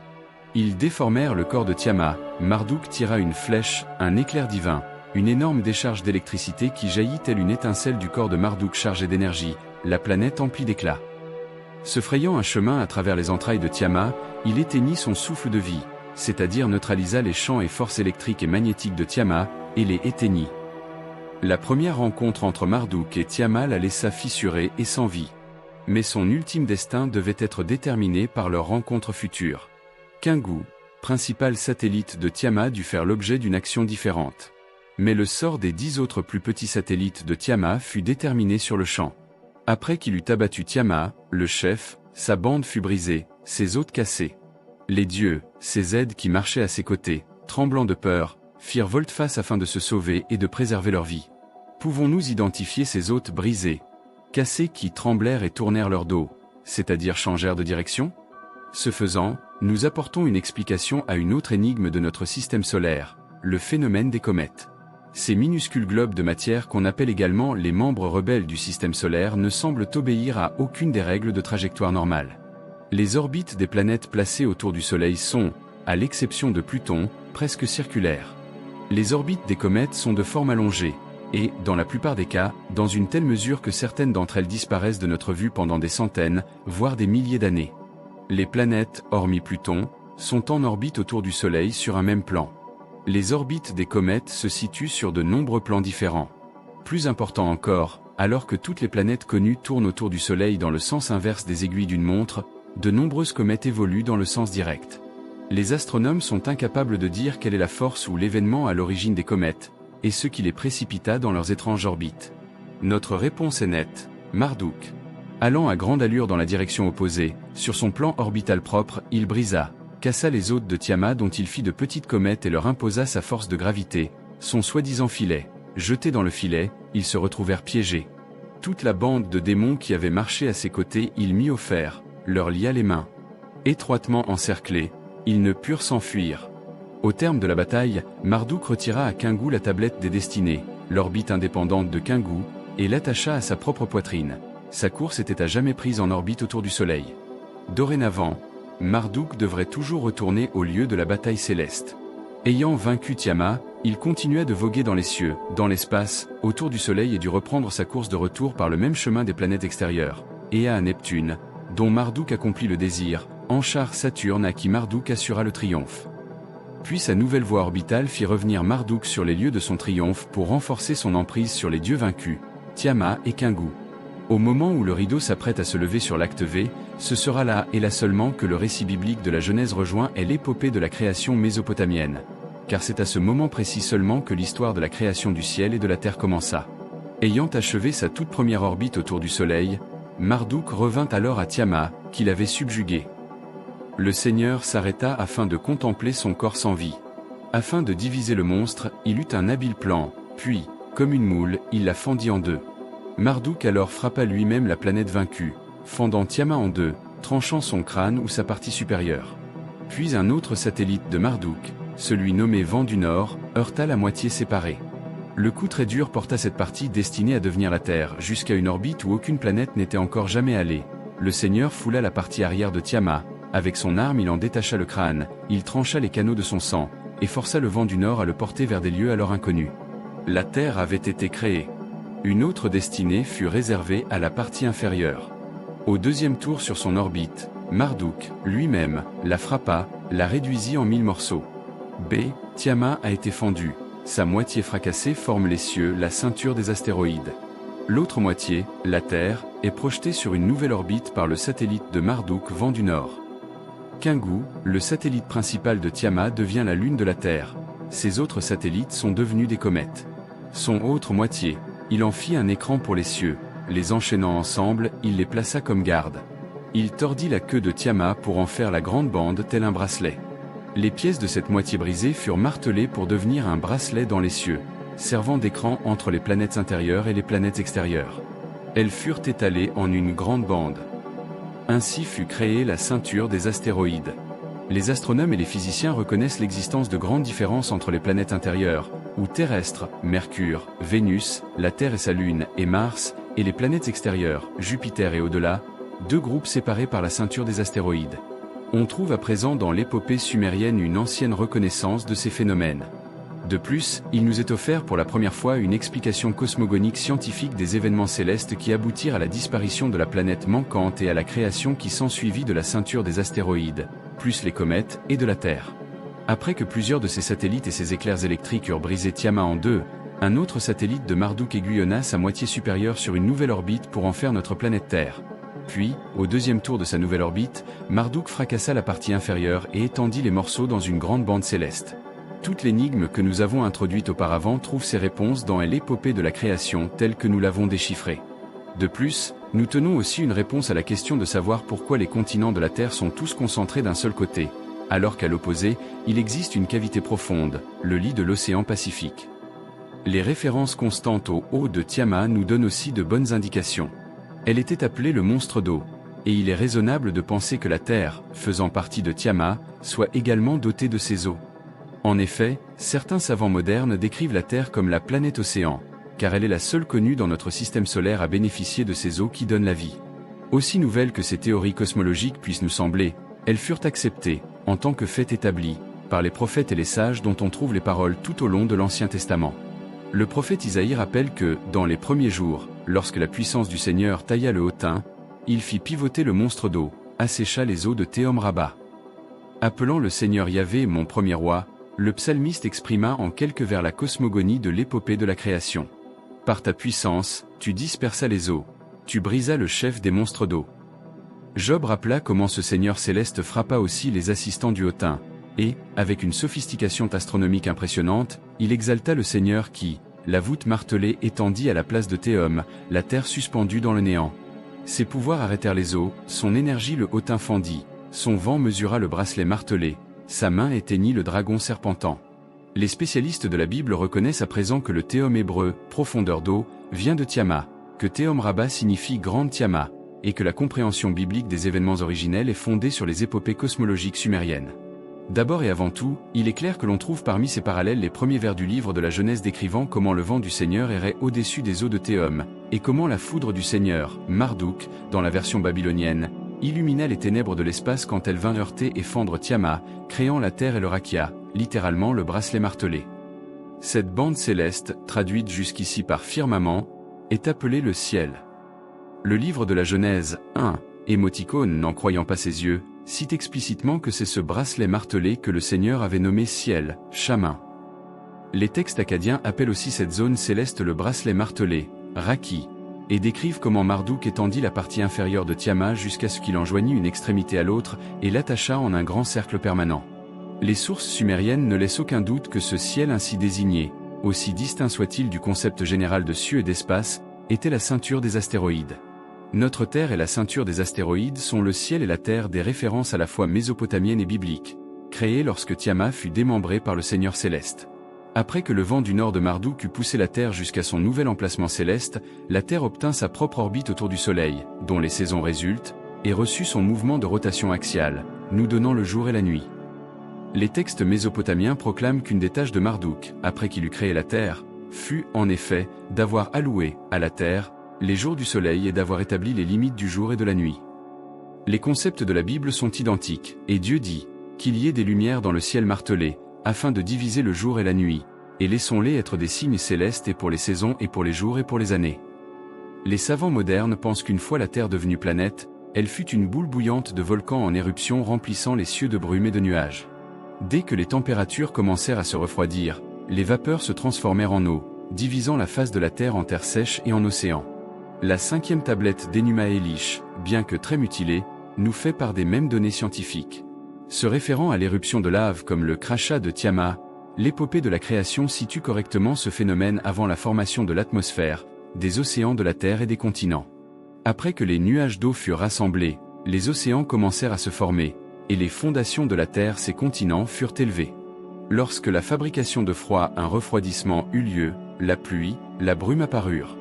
Ils déformèrent le corps de Tiamat, Marduk tira une flèche, un éclair divin, une énorme décharge d'électricité qui jaillit telle une étincelle du corps de Marduk chargé d'énergie, la planète emplie d'éclats. Se frayant un chemin à travers les entrailles de Tiamat, il éteignit son souffle de vie, c'est-à-dire neutralisa les champs et forces électriques et magnétiques de Tiamat, et les éteignit. La première rencontre entre Marduk et Tiamat la laissa fissurée et sans vie. Mais son ultime destin devait être déterminé par leur rencontre future. Kingu, principal satellite de Tiamat, dut faire l'objet d'une action différente. Mais le sort des 10 autres plus petits satellites de Tiamat fut déterminé sur le champ. Après qu'il eut abattu Tiamat, le chef, sa bande fut brisée, ses hôtes cassés. Les dieux, ses aides qui marchaient à ses côtés, tremblant de peur, firent volte-face afin de se sauver et de préserver leur vie. Pouvons-nous identifier ces hôtes brisés, cassés qui tremblèrent et tournèrent leur dos, c'est-à-dire changèrent de direction? Ce faisant, nous apportons une explication à une autre énigme de notre système solaire, le phénomène des comètes. Ces minuscules globes de matière qu'on appelle également les membres rebelles du système solaire ne semblent obéir à aucune des règles de trajectoire normale. Les orbites des planètes placées autour du Soleil sont, à l'exception de Pluton, presque circulaires. Les orbites des comètes sont de forme allongée, et, dans la plupart des cas, dans une telle mesure que certaines d'entre elles disparaissent de notre vue pendant des centaines, voire des milliers d'années. Les planètes, hormis Pluton, sont en orbite autour du Soleil sur un même plan. Les orbites des comètes se situent sur de nombreux plans différents. Plus important encore, alors que toutes les planètes connues tournent autour du Soleil dans le sens inverse des aiguilles d'une montre, de nombreuses comètes évoluent dans le sens direct. Les astronomes sont incapables de dire quelle est la force ou l'événement à l'origine des comètes, et ce qui les précipita dans leurs étranges orbites. Notre réponse est nette, Marduk. Allant à grande allure dans la direction opposée, sur son plan orbital propre, il brisa, cassa les hôtes de Tiamat dont il fit de petites comètes et leur imposa sa force de gravité, son soi-disant filet. Jetés dans le filet, ils se retrouvèrent piégés. Toute la bande de démons qui avait marché à ses côtés il mit au fer, leur lia les mains. Étroitement encerclés, ils ne purent s'enfuir. Au terme de la bataille, Marduk retira à Kingu la tablette des destinées, l'orbite indépendante de Kingu, et l'attacha à sa propre poitrine. Sa course était à jamais prise en orbite autour du Soleil. Dorénavant, Marduk devrait toujours retourner au lieu de la bataille céleste. Ayant vaincu Tiamat, il continua de voguer dans les cieux, dans l'espace, autour du Soleil et dut reprendre sa course de retour par le même chemin des planètes extérieures, et à Neptune, dont Marduk accomplit le désir, en char Saturne à qui Marduk assura le triomphe. Puis sa nouvelle voie orbitale fit revenir Marduk sur les lieux de son triomphe pour renforcer son emprise sur les dieux vaincus, Tiamat et Kingu. Au moment où le rideau s'apprête à se lever sur l'acte V, ce sera là et là seulement que le récit biblique de la Genèse rejoint l'épopée de la création mésopotamienne. Car c'est à ce moment précis seulement que l'histoire de la création du ciel et de la terre commença. Ayant achevé sa toute première orbite autour du Soleil, Marduk revint alors à Tiamat, qu'il avait subjugué. Le Seigneur s'arrêta afin de contempler son corps sans vie. Afin de diviser le monstre, il eut un habile plan, puis, comme une moule, il la fendit en deux. Marduk alors frappa lui-même la planète vaincue, fendant Tiamat en deux, tranchant son crâne ou sa partie supérieure. Puis un autre satellite de Marduk, celui nommé Vent du Nord, heurta la moitié séparée. Le coup très dur porta cette partie destinée à devenir la Terre jusqu'à une orbite où aucune planète n'était encore jamais allée. Le Seigneur foula la partie arrière de Tiamat, avec son arme il en détacha le crâne, il trancha les canaux de son sang, et força le Vent du Nord à le porter vers des lieux alors inconnus. La Terre avait été créée. Une autre destinée fut réservée à la partie inférieure. Au deuxième tour sur son orbite, Marduk, lui-même, la frappa, la réduisit en 1000 morceaux. Tiamat a été fendu. Sa moitié fracassée forme les cieux, la ceinture des astéroïdes. L'autre moitié, la Terre, est projetée sur une nouvelle orbite par le satellite de Marduk Vent du Nord. Kingu, le satellite principal de Tiamat, devient la lune de la Terre. Ses autres satellites sont devenus des comètes. Son autre moitié, il en fit un écran pour les cieux. Les enchaînant ensemble, il les plaça comme garde. Il tordit la queue de Tiamat pour en faire la grande bande tel un bracelet. Les pièces de cette moitié brisée furent martelées pour devenir un bracelet dans les cieux, servant d'écran entre les planètes intérieures et les planètes extérieures. Elles furent étalées en une grande bande. Ainsi fut créée la ceinture des astéroïdes. Les astronomes et les physiciens reconnaissent l'existence de grandes différences entre les planètes intérieures, ou terrestres, Mercure, Vénus, la Terre et sa Lune, et Mars, et les planètes extérieures, Jupiter et au-delà, deux groupes séparés par la ceinture des astéroïdes. On trouve à présent dans l'épopée sumérienne une ancienne reconnaissance de ces phénomènes. De plus, il nous est offert pour la première fois une explication cosmogonique scientifique des événements célestes qui aboutirent à la disparition de la planète manquante et à la création qui s'ensuivit de la ceinture des astéroïdes, plus les comètes, et de la Terre. Après que plusieurs de ces satellites et ces éclairs électriques eurent brisé Tiamat en deux, un autre satellite de Marduk aiguillonna sa moitié supérieure sur une nouvelle orbite pour en faire notre planète Terre. Puis, au deuxième tour de sa nouvelle orbite, Marduk fracassa la partie inférieure et étendit les morceaux dans une grande bande céleste. Toute l'énigme que nous avons introduite auparavant trouve ses réponses dans l'épopée de la création telle que nous l'avons déchiffrée. De plus, nous tenons aussi une réponse à la question de savoir pourquoi les continents de la Terre sont tous concentrés d'un seul côté, alors qu'à l'opposé, il existe une cavité profonde, le lit de l'océan Pacifique. Les références constantes au haut de Tiamat nous donnent aussi de bonnes indications. Elle était appelée le monstre d'eau, et il est raisonnable de penser que la Terre, faisant partie de Tiamat, soit également dotée de ces eaux. En effet, certains savants modernes décrivent la Terre comme la planète océan, car elle est la seule connue dans notre système solaire à bénéficier de ces eaux qui donnent la vie. Aussi nouvelles que ces théories cosmologiques puissent nous sembler, elles furent acceptées, en tant que fait établi, par les prophètes et les sages dont on trouve les paroles tout au long de l'Ancien Testament. Le prophète Isaïe rappelle que, dans les premiers jours, lorsque la puissance du Seigneur tailla le hautain, il fit pivoter le monstre d'eau, assécha les eaux de Théom-Rabba. Appelant le Seigneur Yahvé mon premier roi, le psalmiste exprima en quelques vers la cosmogonie de l'épopée de la création. Par ta puissance, tu dispersas les eaux, tu brisas le chef des monstres d'eau. Job rappela comment ce Seigneur céleste frappa aussi les assistants du hautain, et, avec une sophistication astronomique impressionnante, il exalta le Seigneur qui, la voûte martelée étendit à la place de Théom, la terre suspendue dans le néant. Ses pouvoirs arrêtèrent les eaux, son énergie le hautain fendit, son vent mesura le bracelet martelé, sa main éteignit le dragon serpentant. Les spécialistes de la Bible reconnaissent à présent que le Théom hébreu, profondeur d'eau, vient de Tiamat, que Théom-Rabba signifie grande Tiamat, et que la compréhension biblique des événements originels est fondée sur les épopées cosmologiques sumériennes. D'abord et avant tout, il est clair que l'on trouve parmi ces parallèles les premiers vers du livre de la Genèse décrivant comment le vent du Seigneur errait au-dessus des eaux de Théom, et comment la foudre du Seigneur, Marduk, dans la version babylonienne, illumina les ténèbres de l'espace quand elle vint heurter et fendre Tiamat, créant la terre et le rakia, littéralement le bracelet martelé. Cette bande céleste, traduite jusqu'ici par firmament, est appelée le ciel. Le livre de la Genèse 1, émoticône n'en croyant pas ses yeux, cite explicitement que c'est ce bracelet martelé que le Seigneur avait nommé ciel, chamin. Les textes akkadiens appellent aussi cette zone céleste le bracelet martelé, raki, et décrivent comment Marduk étendit la partie inférieure de Tiamat jusqu'à ce qu'il en joignît une extrémité à l'autre et l'attacha en un grand cercle permanent. Les sources sumériennes ne laissent aucun doute que ce ciel ainsi désigné, aussi distinct soit-il du concept général de cieux et d'espace, était la ceinture des astéroïdes. Notre Terre et la ceinture des astéroïdes sont le ciel et la terre des références à la fois mésopotamiennes et bibliques, créées lorsque Tiamat fut démembré par le Seigneur céleste. Après que le vent du nord de Marduk eut poussé la Terre jusqu'à son nouvel emplacement céleste, la Terre obtint sa propre orbite autour du Soleil, dont les saisons résultent, et reçut son mouvement de rotation axiale, nous donnant le jour et la nuit. Les textes mésopotamiens proclament qu'une des tâches de Marduk, après qu'il eut créé la Terre, fut, en effet, d'avoir alloué, à la Terre, les jours du Soleil et d'avoir établi les limites du jour et de la nuit. Les concepts de la Bible sont identiques, et Dieu dit qu'il y ait des lumières dans le ciel martelé, afin de diviser le jour et la nuit, et laissons-les être des signes célestes et pour les saisons et pour les jours et pour les années. Les savants modernes pensent qu'une fois la Terre devenue planète, elle fut une boule bouillante de volcans en éruption remplissant les cieux de brume et de nuages. Dès que les températures commencèrent à se refroidir, les vapeurs se transformèrent en eau, divisant la face de la Terre en terre sèche et en océan. La 5e tablette d'Enuma Elish, bien que très mutilée, nous fait part des mêmes données scientifiques. Se référant à l'éruption de lave comme le crachat de Tiamat, l'épopée de la création situe correctement ce phénomène avant la formation de l'atmosphère, des océans de la Terre et des continents. Après que les nuages d'eau furent rassemblés, les océans commencèrent à se former, et les fondations de la Terre, ses continents, furent élevés. Lorsque la fabrication de froid, un refroidissement eut lieu, la pluie, la brume apparurent.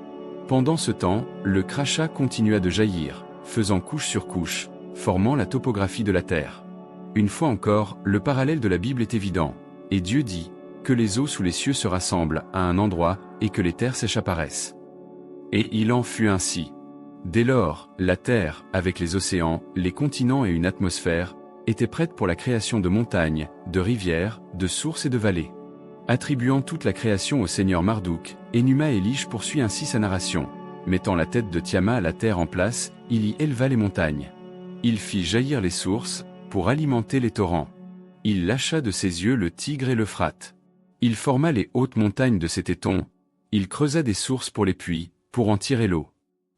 Pendant ce temps, le crachat continua de jaillir, faisant couche sur couche, formant la topographie de la terre. Une fois encore, le parallèle de la Bible est évident, et Dieu dit que les eaux sous les cieux se rassemblent à un endroit et que les terres sèches apparaissent. Et il en fut ainsi. Dès lors, la terre, avec les océans, les continents et une atmosphère, était prête pour la création de montagnes, de rivières, de sources et de vallées. Attribuant toute la création au seigneur Marduk, Enuma Elish poursuit ainsi sa narration. Mettant la tête de Tiamat à la terre en place, il y éleva les montagnes. Il fit jaillir les sources, pour alimenter les torrents. Il lâcha de ses yeux le Tigre et l'Euphrate. Il forma les hautes montagnes de ses tétons. Il creusa des sources pour les puits, pour en tirer l'eau.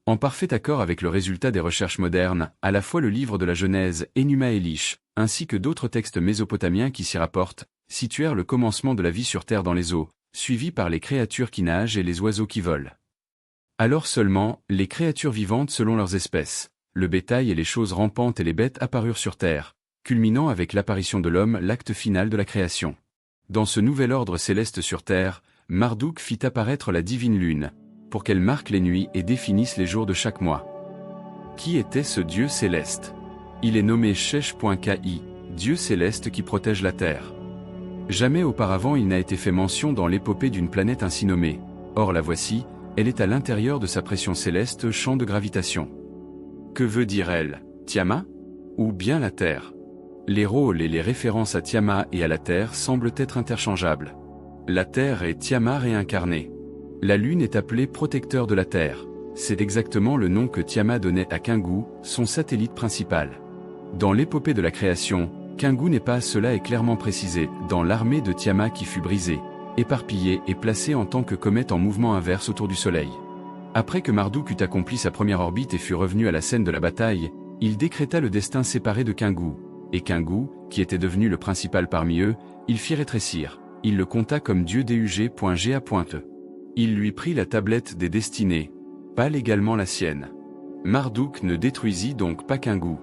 En parfait accord avec le résultat des recherches modernes, à la fois le livre de la Genèse, Enuma Elish, ainsi que d'autres textes mésopotamiens qui s'y rapportent, situèrent le commencement de la vie sur terre dans les eaux, suivi par les créatures qui nagent et les oiseaux qui volent. Alors seulement, les créatures vivantes selon leurs espèces, le bétail et les choses rampantes et les bêtes apparurent sur terre, culminant avec l'apparition de l'homme, l'acte final de la création. Dans ce nouvel ordre céleste sur terre, Marduk fit apparaître la divine lune, pour qu'elle marque les nuits et définisse les jours de chaque mois. Qui était ce Dieu céleste? Il est nommé Shesh.ki, Dieu céleste qui protège la terre. Jamais auparavant il n'a été fait mention dans l'épopée d'une planète ainsi nommée, or la voici, elle est à l'intérieur de sa pression céleste champ de gravitation. Que veut dire elle, Tiamat? Ou bien la Terre? Les rôles et les références à Tiamat et à la Terre semblent être interchangeables. La Terre est Tiamat réincarné. La Lune est appelée protecteur de la Terre. C'est exactement le nom que Tiamat donnait à Kingu, son satellite principal. Dans l'épopée de la création, Kingu n'est pas cela est clairement précisé, dans l'armée de Tiamat qui fut brisée, éparpillée et placée en tant que comète en mouvement inverse autour du Soleil. Après que Marduk eut accompli sa première orbite et fut revenu à la scène de la bataille, il décréta le destin séparé de Kingu, et Kingu, qui était devenu le principal parmi eux, il fit rétrécir, il le compta comme dieu Dug.ga.e. Il lui prit la tablette des destinées, pas également la sienne. Marduk ne détruisit donc pas Kingu.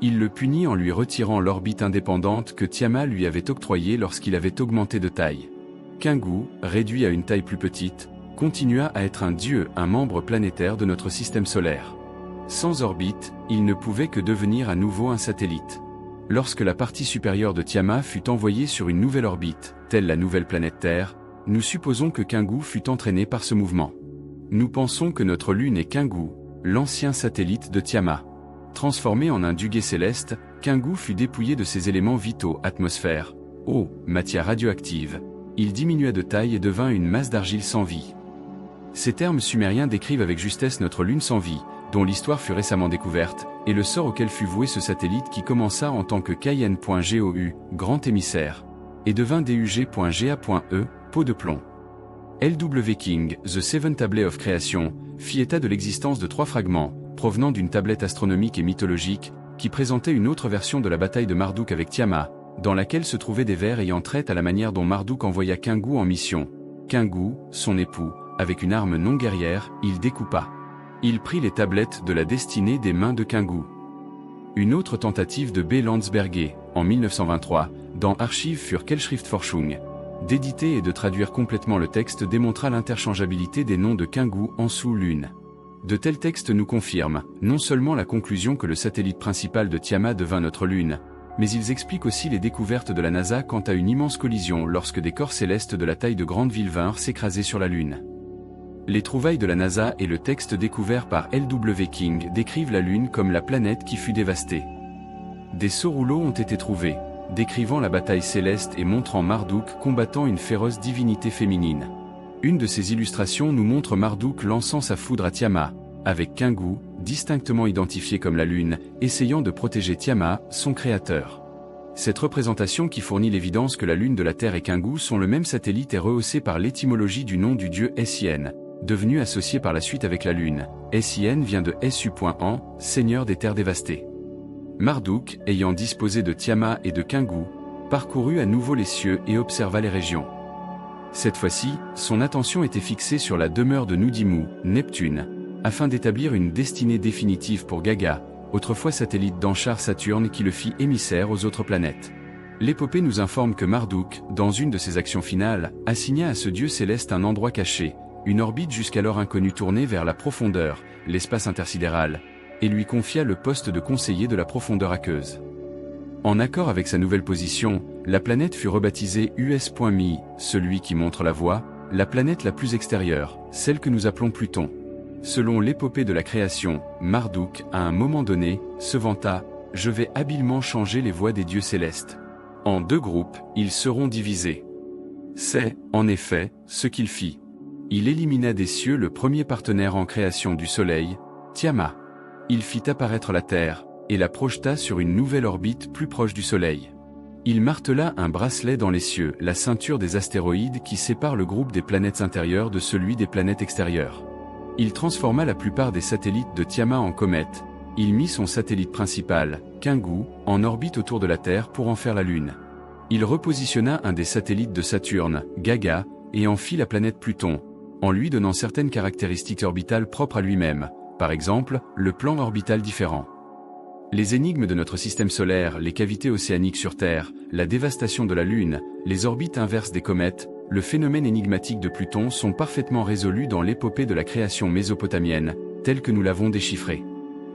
Il le punit en lui retirant l'orbite indépendante que Tiamat lui avait octroyée lorsqu'il avait augmenté de taille. Kingu, réduit à une taille plus petite, continua à être un dieu, un membre planétaire de notre système solaire. Sans orbite, il ne pouvait que devenir à nouveau un satellite. Lorsque la partie supérieure de Tiamat fut envoyée sur une nouvelle orbite, telle la nouvelle planète Terre, nous supposons que Kingu fut entraîné par ce mouvement. Nous pensons que notre Lune est Kingu, l'ancien satellite de Tiamat. Transformé en un duguay céleste, Kingu fut dépouillé de ses éléments vitaux, atmosphère, eau, matière radioactive. Il diminua de taille et devint une masse d'argile sans vie. Ces termes sumériens décrivent avec justesse notre Lune sans vie, dont l'histoire fut récemment découverte, et le sort auquel fut voué ce satellite qui commença en tant que Kayen.gou, grand émissaire, et devint Dug.ga.e, pot de plomb. L.W. King, The Seven Tablets of Creation, fit état de l'existence de 3 fragments, provenant d'une tablette astronomique et mythologique, qui présentait une autre version de la bataille de Marduk avec Tiamat, dans laquelle se trouvaient des vers ayant trait à la manière dont Marduk envoya Kingu en mission. Kingu, son époux, avec une arme non guerrière, il découpa. Il prit les tablettes de la destinée des mains de Kingu. Une autre tentative de B. Landsberger, en 1923, dans Archiv für Keilschriftforschung, d'éditer et de traduire complètement le texte démontra l'interchangeabilité des noms de Kingu en sous-lune. De tels textes nous confirment, non seulement la conclusion que le satellite principal de Tiamat devint notre Lune, mais ils expliquent aussi les découvertes de la NASA quant à une immense collision lorsque des corps célestes de la taille de grandes villes vinrent s'écraser sur la Lune. Les trouvailles de la NASA et le texte découvert par L.W. King décrivent la Lune comme la planète qui fut dévastée. Des sceaux rouleaux ont été trouvés, décrivant la bataille céleste et montrant Marduk combattant une féroce divinité féminine. Une de ces illustrations nous montre Marduk lançant sa foudre à Tiamat, avec Kingu, distinctement identifié comme la Lune, essayant de protéger Tiamat, son créateur. Cette représentation qui fournit l'évidence que la Lune de la Terre et Kingu sont le même satellite est rehaussée par l'étymologie du nom du dieu Sin, devenu associé par la suite avec la Lune. Sin vient de Su.an, seigneur des terres dévastées. Marduk, ayant disposé de Tiamat et de Kingu, parcourut à nouveau les cieux et observa les régions. Cette fois-ci, son attention était fixée sur la demeure de Nudimu, Neptune, afin d'établir une destinée définitive pour Gaga, autrefois satellite d'Anchar Saturne qui le fit émissaire aux autres planètes. L'épopée nous informe que Marduk, dans une de ses actions finales, assigna à ce dieu céleste un endroit caché, une orbite jusqu'alors inconnue tournée vers la profondeur, l'espace intersidéral, et lui confia le poste de conseiller de la profondeur aqueuse. En accord avec sa nouvelle position, la planète fut rebaptisée US.Mi, celui qui montre la voie, la planète la plus extérieure, celle que nous appelons Pluton. Selon l'épopée de la création, Marduk, à un moment donné, se vanta « Je vais habilement changer les voies des dieux célestes. En 2 groupes, ils seront divisés. » C'est, en effet, ce qu'il fit. Il élimina des cieux le premier partenaire en création du Soleil, Tiamat. Il fit apparaître la Terre, et la projeta sur une nouvelle orbite plus proche du Soleil. Il martela un bracelet dans les cieux, la ceinture des astéroïdes qui sépare le groupe des planètes intérieures de celui des planètes extérieures. Il transforma la plupart des satellites de Tiamat en comètes. Il mit son satellite principal, Kingu, en orbite autour de la Terre pour en faire la Lune. Il repositionna un des satellites de Saturne, Gaga, et en fit la planète Pluton, en lui donnant certaines caractéristiques orbitales propres à lui-même, par exemple, le plan orbital différent. Les énigmes de notre système solaire, les cavités océaniques sur Terre, la dévastation de la Lune, les orbites inverses des comètes, le phénomène énigmatique de Pluton sont parfaitement résolus dans l'épopée de la création mésopotamienne, telle que nous l'avons déchiffrée.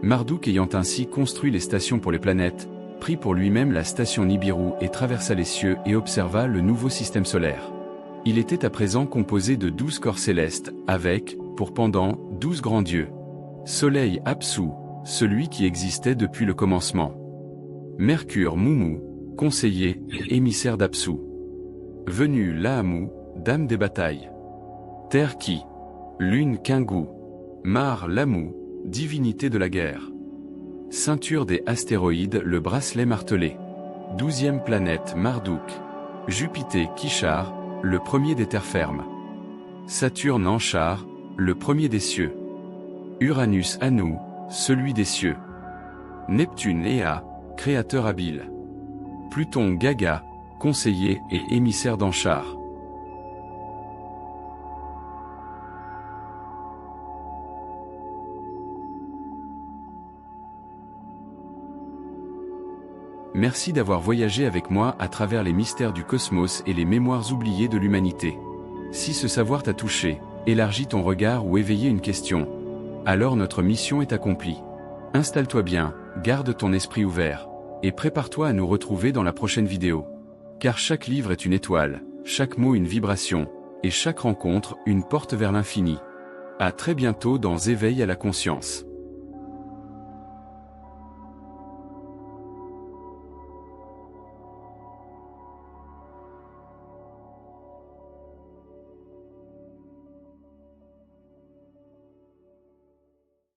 Marduk ayant ainsi construit les stations pour les planètes, prit pour lui-même la station Nibiru et traversa les cieux et observa le nouveau système solaire. Il était à présent composé de 12 corps célestes, avec, pour pendant, 12 grands dieux. Soleil Apsu, celui qui existait depuis le commencement. Mercure Mumu, conseiller et émissaire d'Apsu. Vénus Laamu, dame des batailles. Terre Ki. Lune Kingu. Mars Lamu, divinité de la guerre. Ceinture des astéroïdes, le bracelet martelé. 12e planète Marduk. Jupiter Kishar, le premier des terres fermes. Saturne Anchar, le premier des cieux. Uranus Anu, celui des cieux. Neptune Ea, créateur habile. Pluton Gaga, conseiller et émissaire d'Anchar. Merci d'avoir voyagé avec moi à travers les mystères du cosmos et les mémoires oubliées de l'humanité. Si ce savoir t'a touché, élargi ton regard ou éveillé une question, alors notre mission est accomplie. Installe-toi bien, garde ton esprit ouvert, et prépare-toi à nous retrouver dans la prochaine vidéo. Car chaque livre est une étoile, chaque mot une vibration, et chaque rencontre une porte vers l'infini. À très bientôt dans Éveil à la conscience.